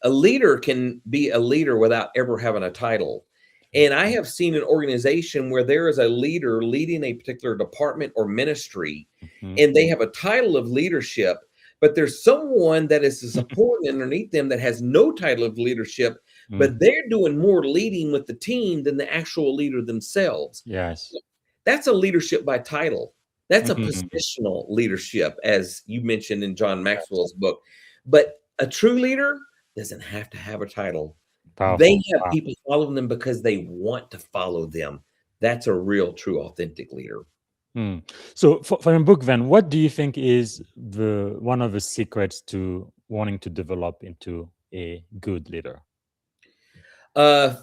leader can be a leader without ever having a title. And I have seen an organization where there is a leader leading a particular department or ministry, Mhm. and they have a title of leadership, but there's someone that is a support underneath them that has no title of leadership, but Mm. they're doing more leading with the team than the actual leader themselves. Yes. That's a leadership by title. That's a Mhm. positional leadership, as you mentioned in John Maxwell's book. But a true leader doesn't have to have a title. They Powerful. have Wow. people following them because they want to follow them. That's a real, true, authentic leader. Hmm. So for your book, then, what do you think is the one of the secrets to wanting to develop into a good leader? Uh,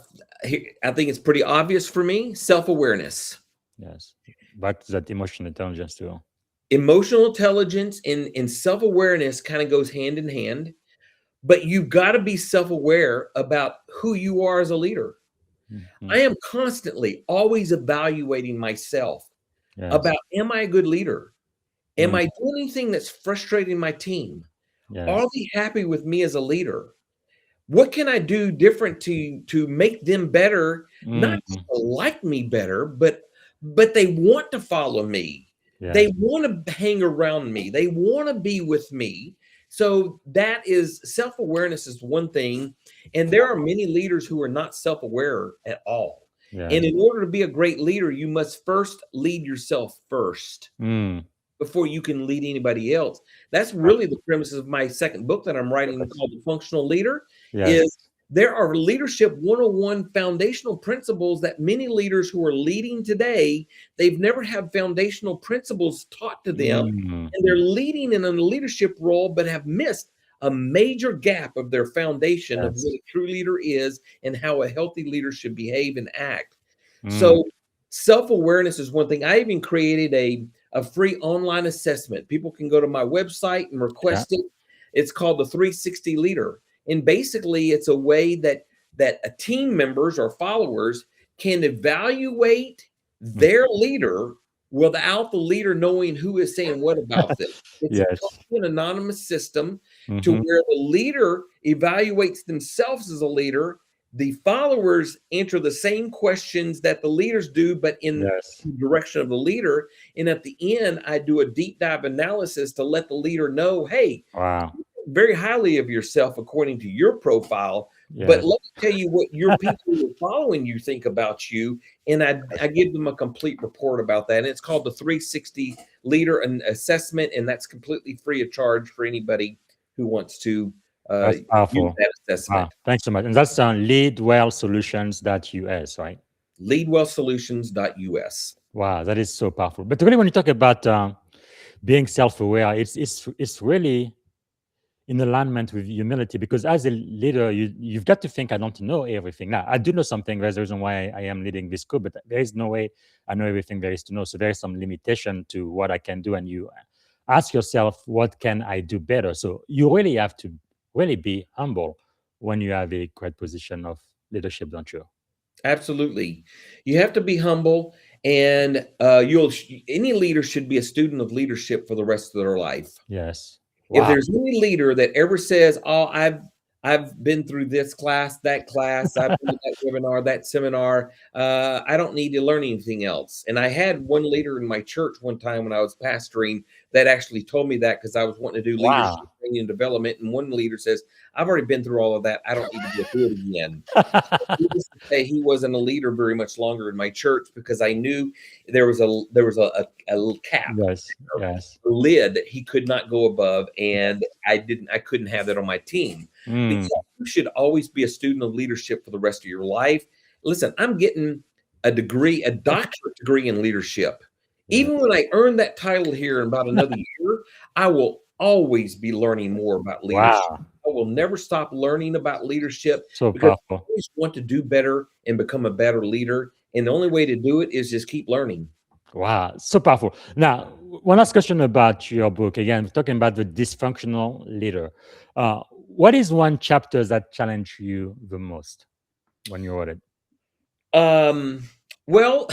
I think it's pretty obvious for me. Self-awareness, Yes. Back to that emotional intelligence too. emotional intelligence, and self-awareness kind of goes hand in hand. But you've got to be self-aware about who you are as a leader. Mhm. I am constantly always evaluating myself Yes. about, am I a good leader? Am Mm. I doing anything that's frustrating my team? Are Yes. they happy with me as a leader? What can I do different to make them better, not just Mm. to like me better, but they want to follow me. Yes. They want to hang around me. They want to be with me. So that is self-awareness is one thing. And there are many leaders who are not self-aware at all. And Yes. in order to be a great leader, you must first lead yourself first Mm. before you can lead anybody else. That's really the premise of my second book that I'm writing called Dysfunctional Leader. Yes. Is there are leadership 101 foundational principles that many leaders who are leading today, they've never had foundational principles taught to them, Mm. and they're leading in a leadership role, but have missed a major gap of their foundation of Yes. what a true leader is and how a healthy leader should behave and act. Mm. So self-awareness is one thing. I even created a free online assessment. People can go to my website and Yeah. request it. It's called the 360 Leader. And basically it's a way that a team members or followers can evaluate their leader without the leader knowing who is saying what about them. It's a Yes. totally an anonymous system to Mhm. where the leader evaluates themselves as a leader. The followers answer the same questions that the leaders do, but in Yes. the direction of the leader. And at the end, I do a deep dive analysis to let the leader know, hey, Wow. very highly of yourself according to your profile, but Yes. let me tell you what your people who are following you think about you. And I give them a complete report about that. And it's called the 360 Leader and Assessment, and that's completely free of charge for anybody who wants to That's use powerful. that assessment. Wow. Thanks so much. And that's leadwellsolutions.us, right? Leadwellsolutions.us. Wow, that is so powerful. But really, when you talk about being self-aware, it's really in alignment with humility, because as a leader, you've got to think, I don't know everything. Now, I do know something. There's a reason why I am leading this group, but there is no way I know everything there is to know. So there is some limitation to what I can do, and you ask yourself, what can I do better? So you really have to really be humble when you have a great position of leadership, don't you? Absolutely. You have to be humble, and any leader should be a student of leadership for the rest of their life. Yes. If Wow. there's any leader that ever says, "Oh, I've been through this class, I've been to that webinar, that seminar, I don't need to learn anything else." And I had one leader in my church one time when I was pastoring that actually told me that because I was wanting to do leadership Wow. training and development. And one leader says, "I've already been through all of that. I don't need to go through it again." Needless to say, he wasn't a leader very much longer in my church because I knew there was a cap, Yes. Yes. a lid that he could not go above, and I couldn't have that on my team. But Mm. yeah, you should always be a student of leadership for the rest of your life. Listen, I'm getting a doctorate degree in leadership. Yeah. Even when I earn that title here in about another year, I will always be learning more about leadership. Wow. I will never stop learning about leadership So because I powerful. always want to do better and become a better leader. And the only way to do it is just keep learning. Wow, so powerful. Now, one last question about your book. Again, we're talking about the dysfunctional leader. What is one chapter that challenged you the most when you wrote it? Well,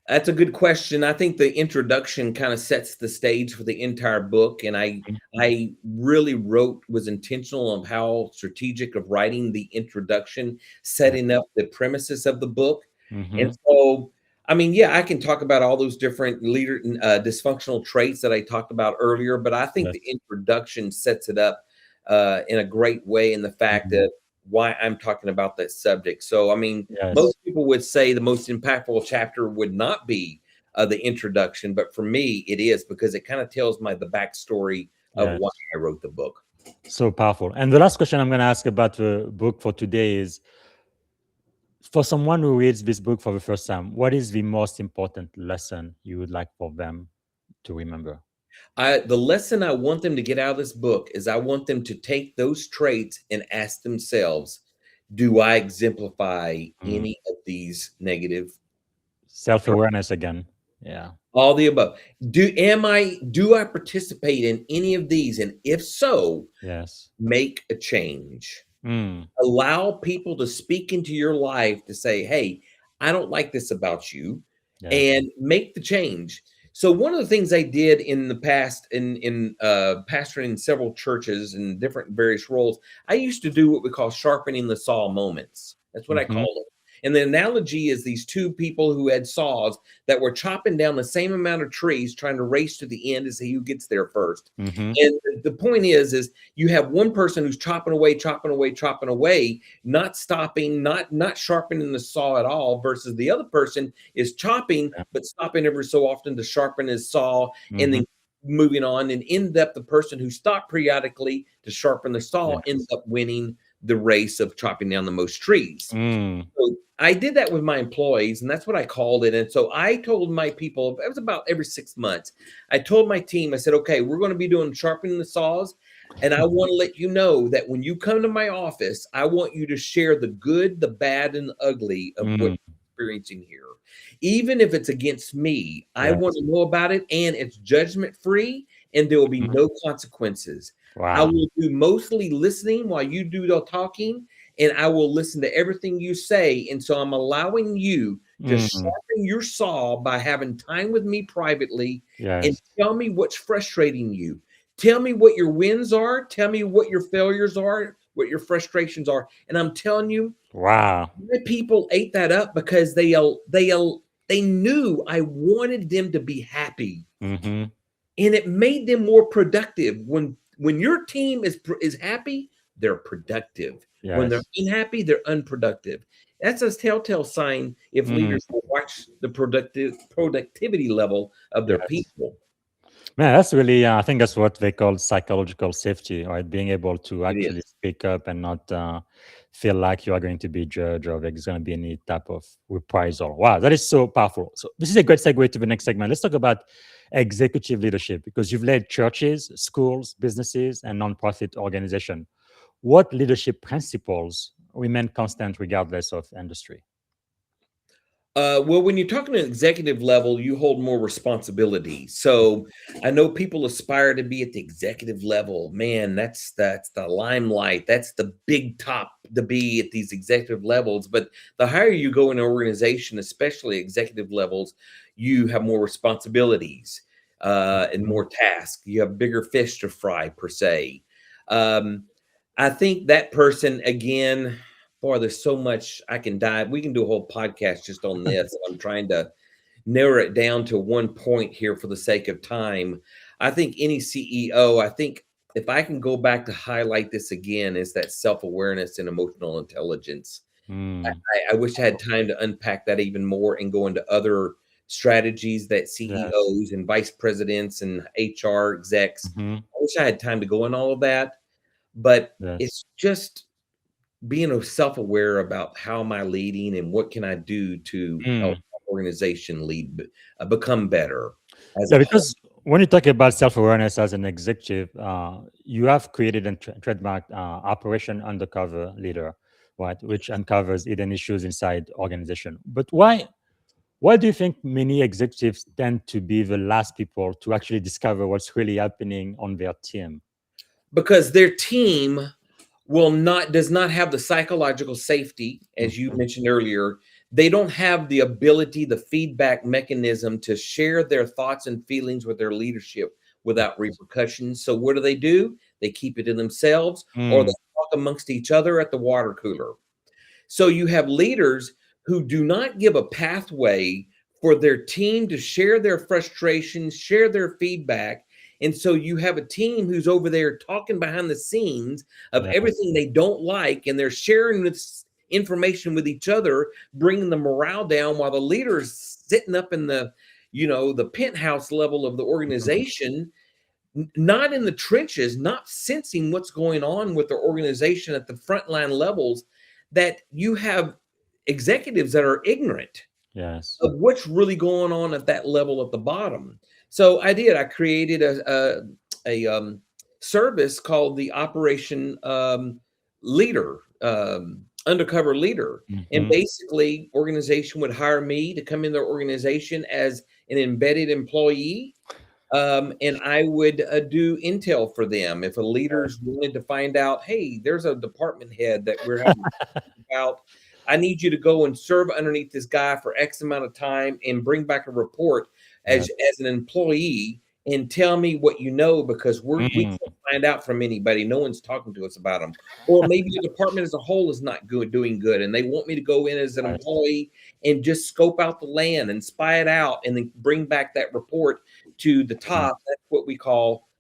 that's a good question. I think the introduction kind of sets the stage for the entire book, and I really was intentional on how strategic of writing the introduction, setting up the premises of the book. Mm-hmm. And so, I mean, yeah, I can talk about all those different dysfunctional traits that I talked about earlier, but I think Yes. the introduction sets it up in a great way in the fact Mhm. that why I'm talking about that subject. So, I mean, Yes. most people would say the most impactful chapter would not be the introduction, but for me, it is because it kind of tells the backstory of Yes. why I wrote the book. So powerful. And the last question I'm going to ask about the book for today is, for someone who reads this book for the first time, what is the most important lesson you would like for them to remember? The lesson I want them to get out of this book is I want them to take those traits and ask themselves, do I exemplify Mm. any of these negative? Self-awareness again. Yeah. All the above. Do I participate in any of these? And if so, Yes. make a change. Mm. Allow people to speak into your life to say, hey, I don't like this about you, Yes. and make the change. So one of the things I did in the past in pastoring in several churches in different various roles, I used to do what we call sharpening the saw moments. That's what I Mm-hmm. call it. And the analogy is these two people who had saws that were chopping down the same amount of trees, trying to race to the end to see who gets there first. Mm-hmm. And the point is you have one person who's chopping away, chopping away, not stopping, not sharpening the saw at all, versus the other person is chopping, Yeah. but stopping every so often to sharpen his saw, and Mm-hmm. then moving on, and end up the person who stopped periodically to sharpen the saw ends Yes. up winning the race of chopping down the most trees. Mm. So I did that with my employees, and that's what I called it. And so I told my people, it was about every 6 months, I told my team, I said, okay, we're going to be doing sharpening the saws. And I want to let you know that when you come to my office, I want you to share the good, the bad, and the ugly of what Mm. you're experiencing here. Even if it's against me, I want Yes. to know about it, and it's judgment free, and there will be Mhm. no consequences. I Wow. will do mostly listening while you do the talking, and I will listen to everything you say. And so I'm allowing you to Mm. sharpen your saw by having time with me privately and Yes. tell me what's frustrating you. Tell me what your wins are. Tell me what your failures are, what your frustrations are. And I'm telling you, Wow. my people ate that up because they knew I wanted them to be happy, Mm-hmm. and it made them more productive. When your team is happy, they're productive. When they're Yes. unhappy, they're unproductive. That's a telltale sign if Mm. leaders will watch the productivity level of their Yes. people. Man, that's really, I think that's what they call psychological safety, right? Being able to It actually is. speak up and not feel like you are going to be judged or there's going to be any type of reprisal. Wow, that is so powerful. So, this is a great segue to the next segment. Let's talk about executive leadership because you've led churches, schools, businesses, and nonprofit organizations. What leadership principles remain constant regardless of industry? Well, when you're talking to executive level, you hold more responsibility. So I know people aspire to be at the executive level. Man, that's the limelight. That's the big top to be at these executive levels. But the higher you go in an organization, especially executive levels, you have more responsibilities and Mhm. more tasks. You have bigger fish to fry, per se. Um, I think that person again. Boy, there's so much I can dive. We can do a whole podcast just on this. I'm trying to narrow it down to one point here for the sake of time. I think any CEO, I think if I can go back to highlight this again, is that self-awareness and emotional intelligence. Mm. I wish I had time to unpack that even more and go into other strategies that Yes. CEOs and vice presidents and HR execs. Mhm. I wish I had time to go in all of that, but Yes. it's just being self-aware about how am I leading and what can I do to help Mm. my organization lead, become better as Yeah, a whole. because When you talk about self-awareness as an executive, you have created and trademarked Operation Undercover Leader, right, which uncovers hidden issues inside organization. But why do you think many executives tend to be the last people to actually discover what's really happening on their team? Because their team does not have the psychological safety, as you mentioned earlier. They don't have the ability, the feedback mechanism to share their thoughts and feelings with their leadership without repercussions. So what do? They keep it to themselves, or they Mm, talk amongst each other at the water cooler. So you have leaders who do not give a pathway for their team to share their frustrations, share their feedback. And so you have a team who's over there talking behind the scenes of yeah. everything they don't like, and they're sharing this information with each other, bringing the morale down while the leader's sitting up in the penthouse level of the organization, not in the trenches, not sensing what's going on with the organization at the frontline levels, that you have executives that are ignorant Yes. of what's really going on at that level at the bottom. So I created a service called the Operation Leader, Undercover Leader. And Mhm. basically, organization would hire me to come in their organization as an embedded employee, and I would do intel for them. If a leader's wanted to find out, hey, there's a department head that we're having about, I need you to go and serve underneath this guy for X amount of time and bring back a report Yeah. as an employee and tell me what you know, because we Mm, can't find out from anybody. No one's talking to us about them. Or maybe the department as a whole is not doing good, and they want me to go in as an right. employee and just scope out the land and spy it out and then bring back that report to the Mm. top.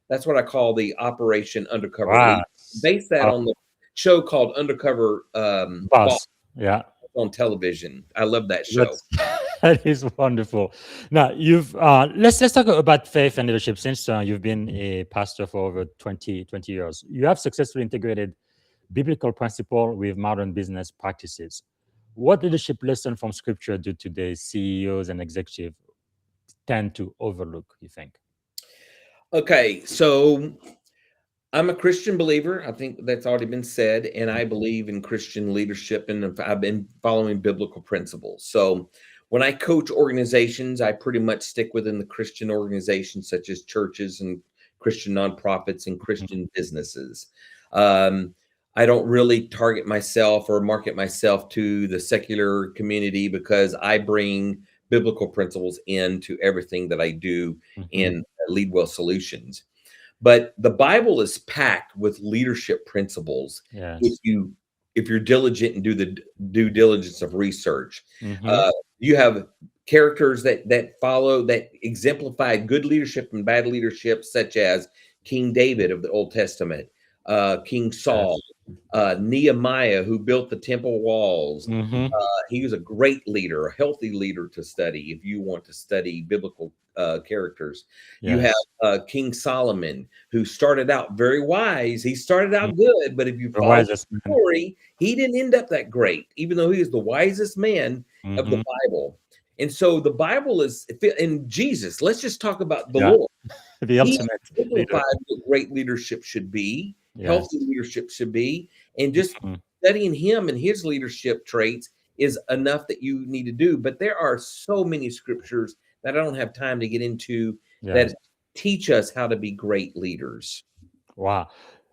That's what I call the Operation Undercover Wow. Lead. Base that on the show called Undercover Boss Boss. Yeah. on television. I love that show. That's that is wonderful. Now you've let's talk about faith and leadership. Since you've been a pastor for over 20 years, you have successfully integrated biblical principle with modern business practices. What leadership lesson from scripture do today's CEOs and executives tend to overlook, you think? Okay, so I'm a Christian believer. I think that's already been said, and I believe in Christian leadership, and I've been following biblical principles. So when I coach organizations, I pretty much stick within the Christian organizations, such as churches and Christian nonprofits and Christian businesses. Um, I don't really target myself or market myself to the secular community, because I bring biblical principles into everything that I do Mhm. in Lead Well Solutions. But the Bible is packed with leadership principles if Yes. you if you're diligent and do the due diligence of research. Hmm. Uh, you have characters that exemplify good leadership and bad leadership, such as King David of the Old Testament, King Saul, Yes. Nehemiah, who built the temple walls. Hmm. He was a great leader, a healthy leader to study if you want to study biblical characters. You have Yes. King Solomon, who started out very wise. He started Mhm. out good, but if you The follow wisest the man. story, he didn't end up that great, even though he is the wisest man of the Hmm. Bible. And so the Bible is, in Jesus, let's just talk about the Yeah. Lord. The He ultimate leader. exemplified what great leadership should be, healthy Yes. leadership should be, and just Mhm. studying him and his leadership traits is enough that you need to do. But there are so many scriptures that I don't have time to get into Yes. that teach us how to be great leaders. Wow.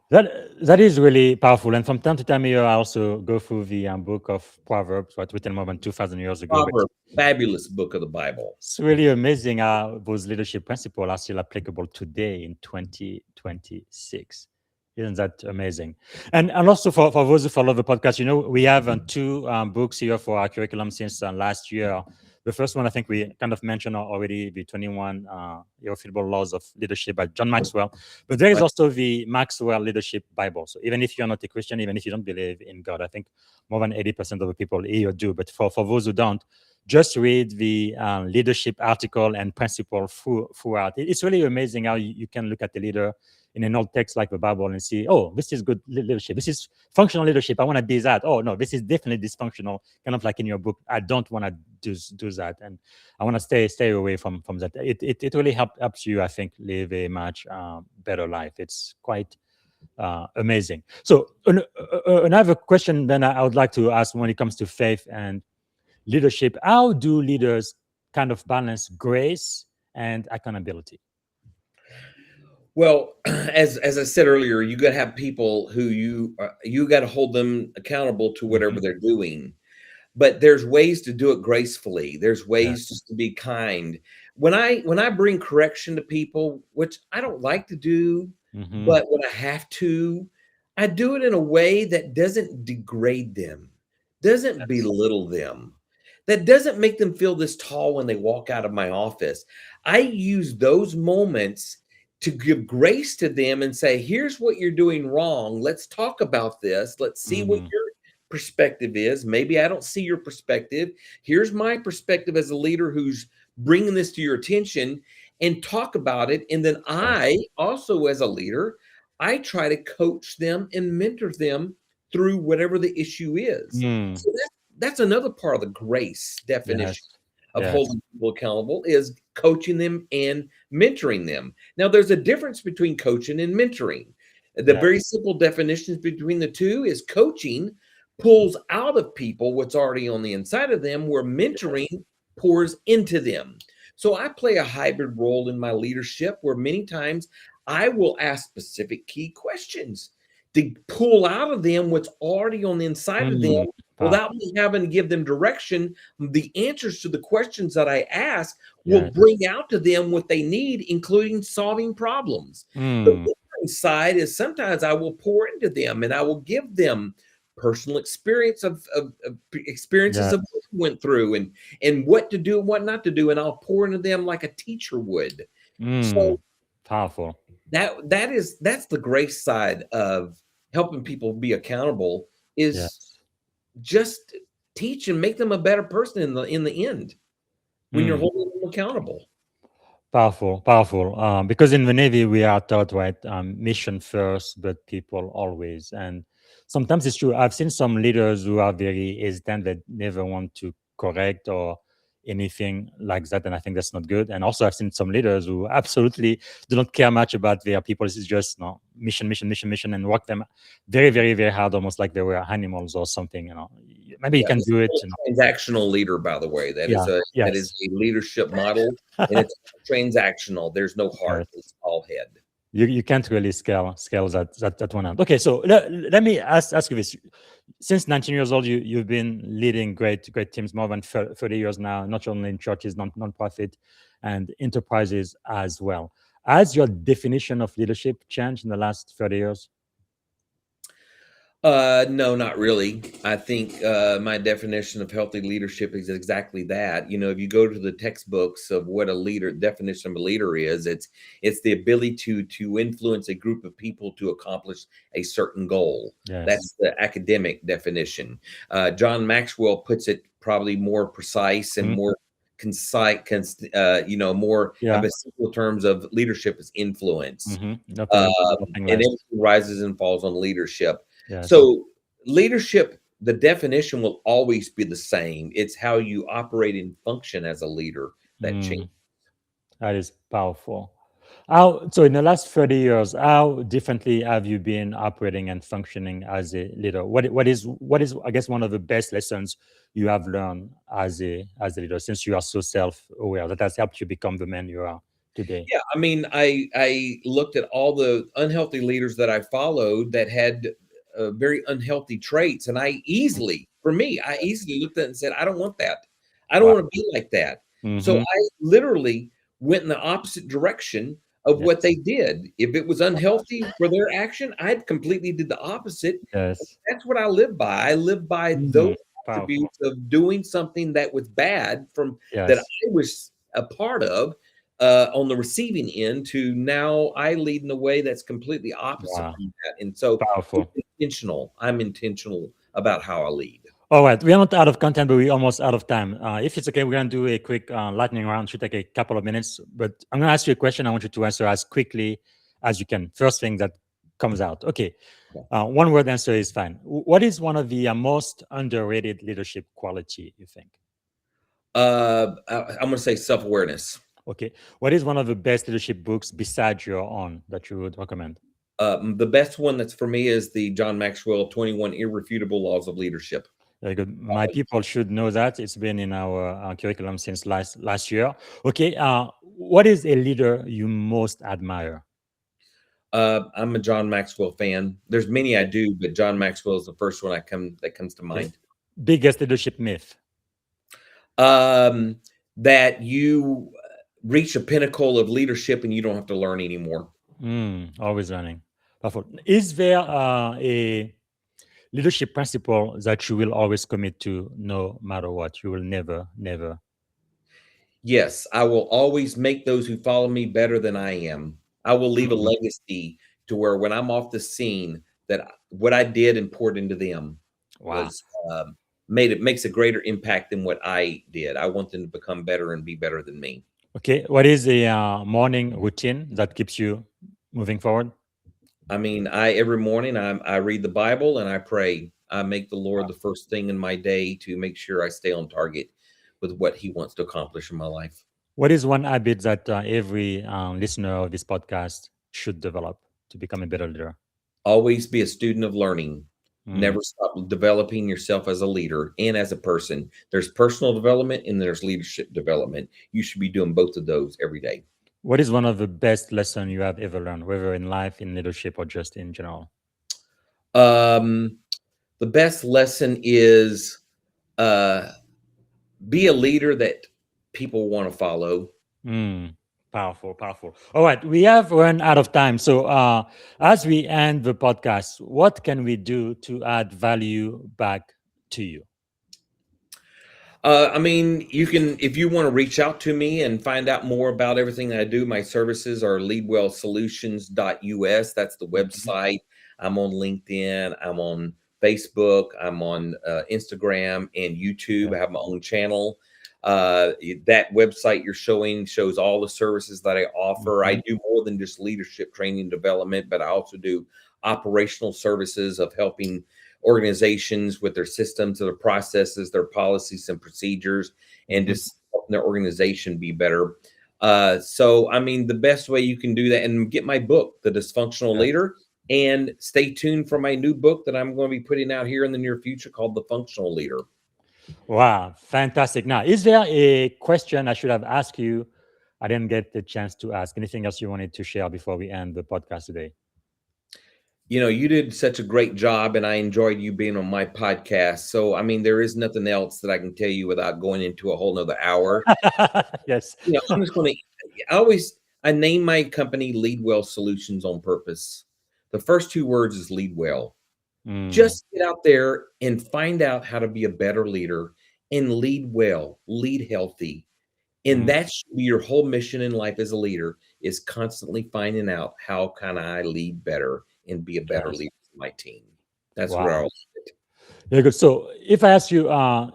That is really powerful. And from time to time, here I also go through the book of Proverbs, what written more than 2,000 years ago. But Proverbs, fabulous book of the Bible. it's really amazing how those leadership principles are still applicable today in 2026. Isn't that amazing? And also for those who follow the podcast, we have two books here for our curriculum since last year. The first one, I think we kind of mentioned already, the 21 Irrefutable Laws of Leadership by John Maxwell. But there is Right. also the Maxwell Leadership Bible. So even if you're not a Christian, even if you don't believe in God, I think more than 80% of the people here do. But for those who don't, just read the leadership article and principle throughout. It's really amazing how you can look at the leader in an old text like the Bible and see, oh, this is good leadership. This is functional leadership. I want to be that. Oh, no, this is definitely dysfunctional. Kind of like in your book, I don't want to do that. And I want to stay away from that. It really helps you, I think, live a much better life. It's quite amazing. So another question then I would like to ask when it comes to faith and leadership, how do leaders kind of balance grace and accountability? Well, as I said earlier, you got to have people who you got to hold them accountable to whatever they're doing. But there's ways to do it gracefully. There's ways just to be kind. When I bring correction to people, which I don't like to do, but when I have to, I do it in a way that doesn't degrade them, doesn't belittle them, that doesn't make them feel this tall when they walk out of my office. I use those moments to give grace to them and say, here's what you're doing wrong. Let's talk about this. Let's see what your perspective is. Maybe I don't see your perspective. Here's my perspective as a leader who's bringing this to your attention, and talk about it. And then I also, as a leader, I try to coach them and mentor them through whatever the issue is. So that's another part of the grace definition of holding people accountable, is coaching them and mentoring them. Now, there's a difference between coaching and mentoring. The very simple definitions between the two is coaching pulls out of people what's already on the inside of them, where mentoring pours into them. So I play a hybrid role in my leadership, where many times I will ask specific key questions to pull out of them what's already on the inside of them, without me having to give them direction. The answers to the questions that I ask will bring out to them what they need, including solving problems. The mentoring side is sometimes I will pour into them and I will give them personal experience of experiences of what I went through and what to do and what not to do, and I'll pour into them like a teacher would. So powerful. That's the grace side of helping people be accountable, is just teach and make them a better person in the end when you're holding them accountable. Powerful. Because in the Navy, we are taught, right, mission first, but people always. And sometimes it's true. I've seen some leaders who are very hesitant, that never want to correct or anything like that. And I think that's not good. And also, I've seen some leaders who absolutely do not care much about their people. This is just mission, and work them very, very, very hard, almost like they were animals or something. Maybe you can do it. Transactional leader, by the way, that is a leadership model, and it's transactional. There's no heart; it's all head. You can't really scale that one out. Okay, so let me ask you this. Since 19 years old, you've been leading great teams, more than 30 years now, not only in churches, non-profit, and enterprises as well. Has your definition of leadership changed in the last 30 years? No, not really. I think my definition of healthy leadership is exactly that. If you go to the textbooks of what definition of a leader is, it's the ability to influence a group of people to accomplish a certain goal. That's the academic definition. John Maxwell puts it probably more precise and more concise, more of a simple terms of leadership is influence. And everything rises and falls on leadership. So leadership, the definition will always be the same. It's how you operate and function as a leader that changes. That is powerful. So in the last 30 years, how differently have you been operating and functioning as a leader? What is I guess one of the best lessons you have learned as a leader, since you are so self-aware, that has helped you become the man you are today? Yeah, I mean, I looked at all the unhealthy leaders that I followed that had very unhealthy traits, and I easily looked at it and said, I don't want that. I don't want to be like that. So I literally went in the opposite direction of what they did. If it was unhealthy for their action, I completely did the opposite. That's what I live by. I live by those attributes of doing something that was bad that I was a part of on the receiving end, to now I lead in a way that's completely opposite from that. And so it's intentional. I'm intentional about how I lead. All right, we are not out of content, but we're almost out of time. If it's okay, we're going to do a quick lightning round. Should take a couple of minutes, but I'm going to ask you a question. I want you to answer as quickly as you can. First thing that comes out. Okay, one word answer is fine. What is one of the most underrated leadership quality you think? I'm going to say self-awareness. Okay, what is one of the best leadership books besides your own that you would recommend? The best one that's for me is the John Maxwell 21 Irrefutable Laws of Leadership. Very good. My people should know that. It's been in our curriculum since last year. Okay, what is a leader you most admire? I'm a John Maxwell fan. There's many I do, but John Maxwell is the first one that comes to mind. Biggest leadership myth? That you reach a pinnacle of leadership and you don't have to learn anymore. Always learning. Powerful. Is there a leadership principle that you will always commit to no matter what? You will never. Yes, I will always make those who follow me better than I am. I will leave a legacy to where when I'm off the scene, that what I did and poured into them was makes a greater impact than what I did. I want them to become better and be better than me. Okay, what is a morning routine that keeps you moving forward? I mean, every morning I read the Bible and I pray. I make the Lord the first thing in my day to make sure I stay on target with what He wants to accomplish in my life. What is one habit that every listener of this podcast should develop to become a better leader? Always be a student of learning. Never stop developing yourself as a leader and as a person. There's personal development and there's leadership development. You should be doing both of those every day. What is one of the best lessons you have ever learned, whether in life, in leadership, or just in general? The best lesson is be a leader that people want to follow. Powerful. All right, we have run out of time. So as we end the podcast, what can we do to add value back to you? I mean, you can, if you want to reach out to me and find out more about everything that I do, my services are leadwellsolutions.us. That's the website. I'm on LinkedIn. I'm on Facebook. I'm on Instagram and YouTube. I have my own channel. That website you're showing shows all the services that I offer. I do more than just leadership training and development, but I also do operational services of helping organizations with their systems, their processes, their policies and procedures, and just helping their organization be better. So, I mean, the best way you can do that, and get my book, The Dysfunctional Leader, and stay tuned for my new book that I'm going to be putting out here in the near future called The Functional Leader. Wow, fantastic. Now, is there a question I should have asked you I didn't get the chance to ask? Anything else you wanted to share before we end the podcast today? You know, you did such a great job and I enjoyed you being on my podcast. So, I mean, there is nothing else that I can tell you without going into a whole nother hour. Yes. You know, I'm just going to, I name my company Lead Well Solutions on purpose. The first two words is lead well. Just get out there and find out how to be a better leader and lead well, lead healthy. And that should be your whole mission in life as a leader, is constantly finding out how can I lead better and be a better leader for my team. That's where I'll leave it. Very good. So if I ask you,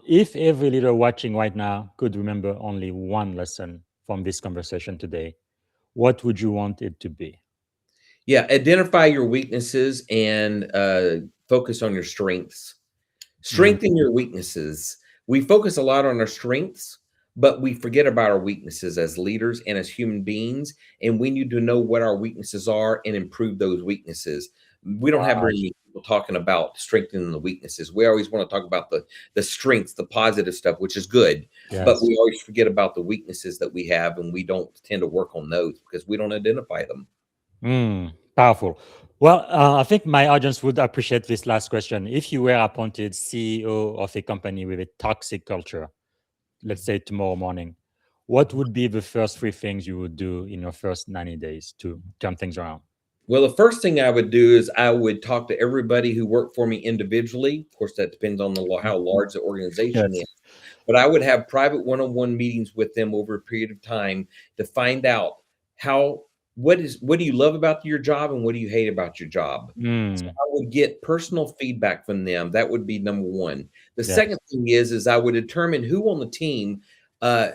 if every leader watching right now could remember only one lesson from this conversation today, what would you want it to be? Yeah, identify your weaknesses and focus on your strengths. Strengthen your weaknesses. We focus a lot on our strengths, but we forget about our weaknesses as leaders and as human beings. And we need to know what our weaknesses are and improve those weaknesses. We don't have very many people talking about strengthening the weaknesses. We always want to talk about the strengths, the positive stuff, which is good. Yes. But we always forget about the weaknesses that we have, and we don't tend to work on those because we don't identify them. Powerful. Well, I think my audience would appreciate this last question. If you were appointed CEO of a company with a toxic culture, let's say tomorrow morning, what would be the first 3 things you would do in your first 90 days to turn things around? Well, the first thing I would do is I would talk to everybody who worked for me individually. Of course, that depends on how large the organization is. But I would have private one-on-one meetings with them over a period of time to find out how what do you love about your job and what do you hate about your job? So Mm, I would get personal feedback from them. That would be number one. The yes. second thing is I would determine who on the team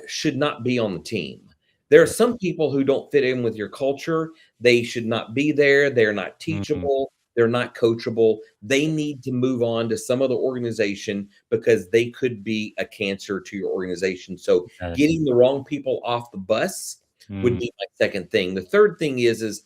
should not be on the team. There are Yeah. some people who don't fit in with your culture. They should not be there. They're not Mm, teachable. They're not coachable. They need to move on to some other organization because they could be a cancer to your organization. So yes. getting the wrong people off the bus would Mm, be my second thing. The third thing is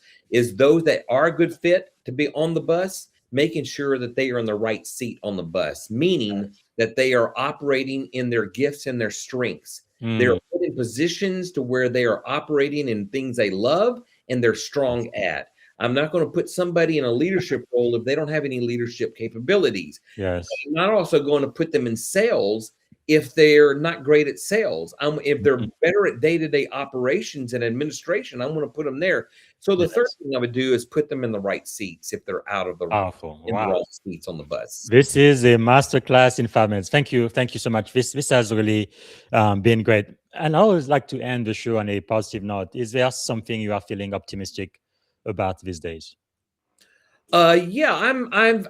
those that are a good fit to be on the bus, making sure that they are in the right seat on the bus, meaning that they are operating in their gifts and their strengths. They're mm, put in positions to where they are operating in things they love and they're strong at. I'm not going to put somebody in a leadership role if they don't have any leadership capabilities. yes. I'm not also going to put them in sales if they're not great at sales. If they're Mm, better at day-to-day operations and administration, I'm going to put them there. So the third yes. thing I would do is put them in the right seats if they're Powerful. in the Wow. wrong seats on the bus. This is a masterclass in 5 minutes. Thank you. Thank you so much. This has really been great. And I always like to end the show on a positive note. Is there something you are feeling optimistic about these days? Yeah,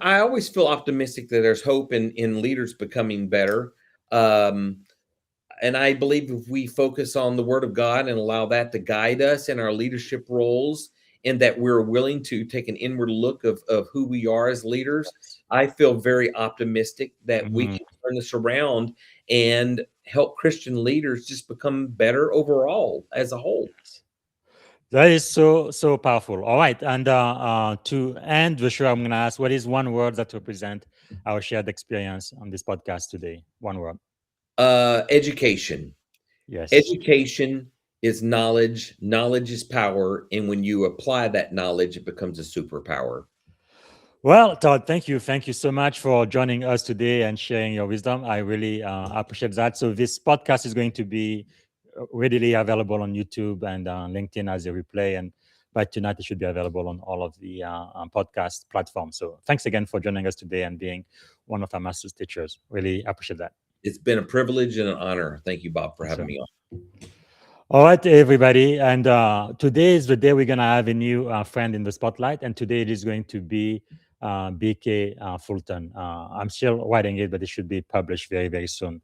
I always feel optimistic that there's hope in leaders becoming better. Um, and I believe if we focus on the word of God and allow that to guide us in our leadership roles, and that we're willing to take an inward look of who we are as leaders, I feel very optimistic that we Mm, can turn this around and help Christian leaders just become better overall as a whole. that is so powerful. All right, and to end the show, I'm going to ask, what is one word that represent our shared experience on this podcast today? One word. Education. Yes. Education is knowledge. Knowledge is power. And when you apply that knowledge, it becomes a superpower. Well, Todd, thank you. Thank you so much for joining us today and sharing your wisdom. I really appreciate that. So, this podcast is going to be readily available on YouTube and LinkedIn as a replay. And by tonight, it should be available on all of the podcast platforms. So, thanks again for joining us today and being one of our master's teachers. Really appreciate that. It's been a privilege and an honor. Thank you, Bob, for having So, me on. all right, everybody. And today is the day we're going to have a new friend in the spotlight. And today it is going to be BK Fulton. I'm still writing it, but it should be published very, very soon.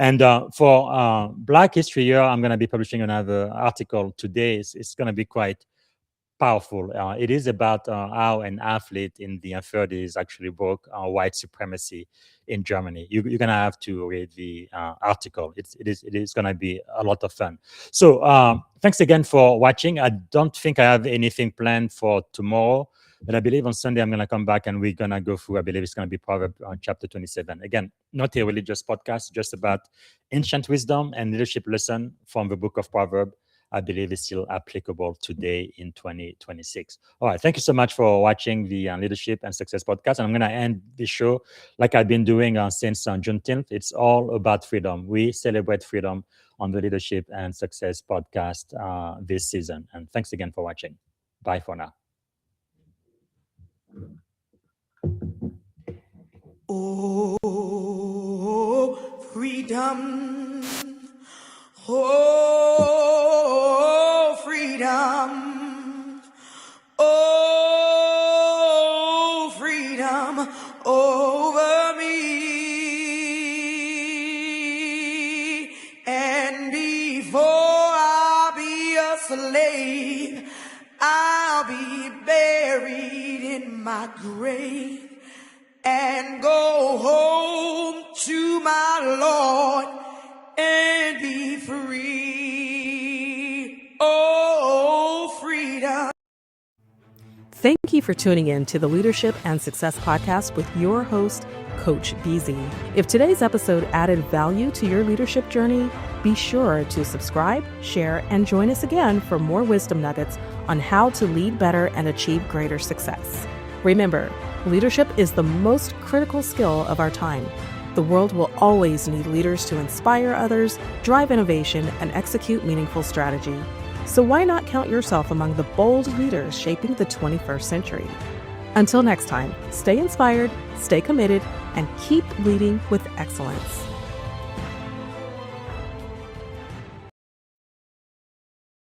And for Black History Year, I'm going to be publishing another article today. It's going to be quite powerful. It is about how an athlete in the 30s actually broke white supremacy in Germany. You're going to have to read the article. It is going to be a lot of fun. So thanks again for watching. I don't think I have anything planned for tomorrow, but I believe on Sunday I'm going to come back and we're going to go through, I believe it's going to be Proverbs chapter 27. Again, not a religious podcast, just about ancient wisdom and leadership lesson from the book of Proverbs. I believe is still applicable today in 2026. All right. Thank you so much for watching the Leadership and Success podcast. And I'm going to end the show like I've been doing since June 10th. It's all about freedom. We celebrate freedom on the Leadership and Success podcast this season. And thanks again for watching. Bye for now. Oh, freedom. Oh, freedom. Oh, freedom over me. And before I'll be a slave, I'll be buried in my grave and go home to my Lord and be free. Oh, freedom. Thank you for tuning in to the Leadership and Success Podcast with your host, Coach BZ. If today's episode added value to your leadership journey, be sure to subscribe, share, and join us again for more wisdom nuggets on how to lead better and achieve greater success. Remember, leadership is the most critical skill of our time. The world will always need leaders to inspire others, drive innovation, and execute meaningful strategy. So why not count yourself among the bold leaders shaping the 21st century? Until next time, stay inspired, stay committed, and keep leading with excellence.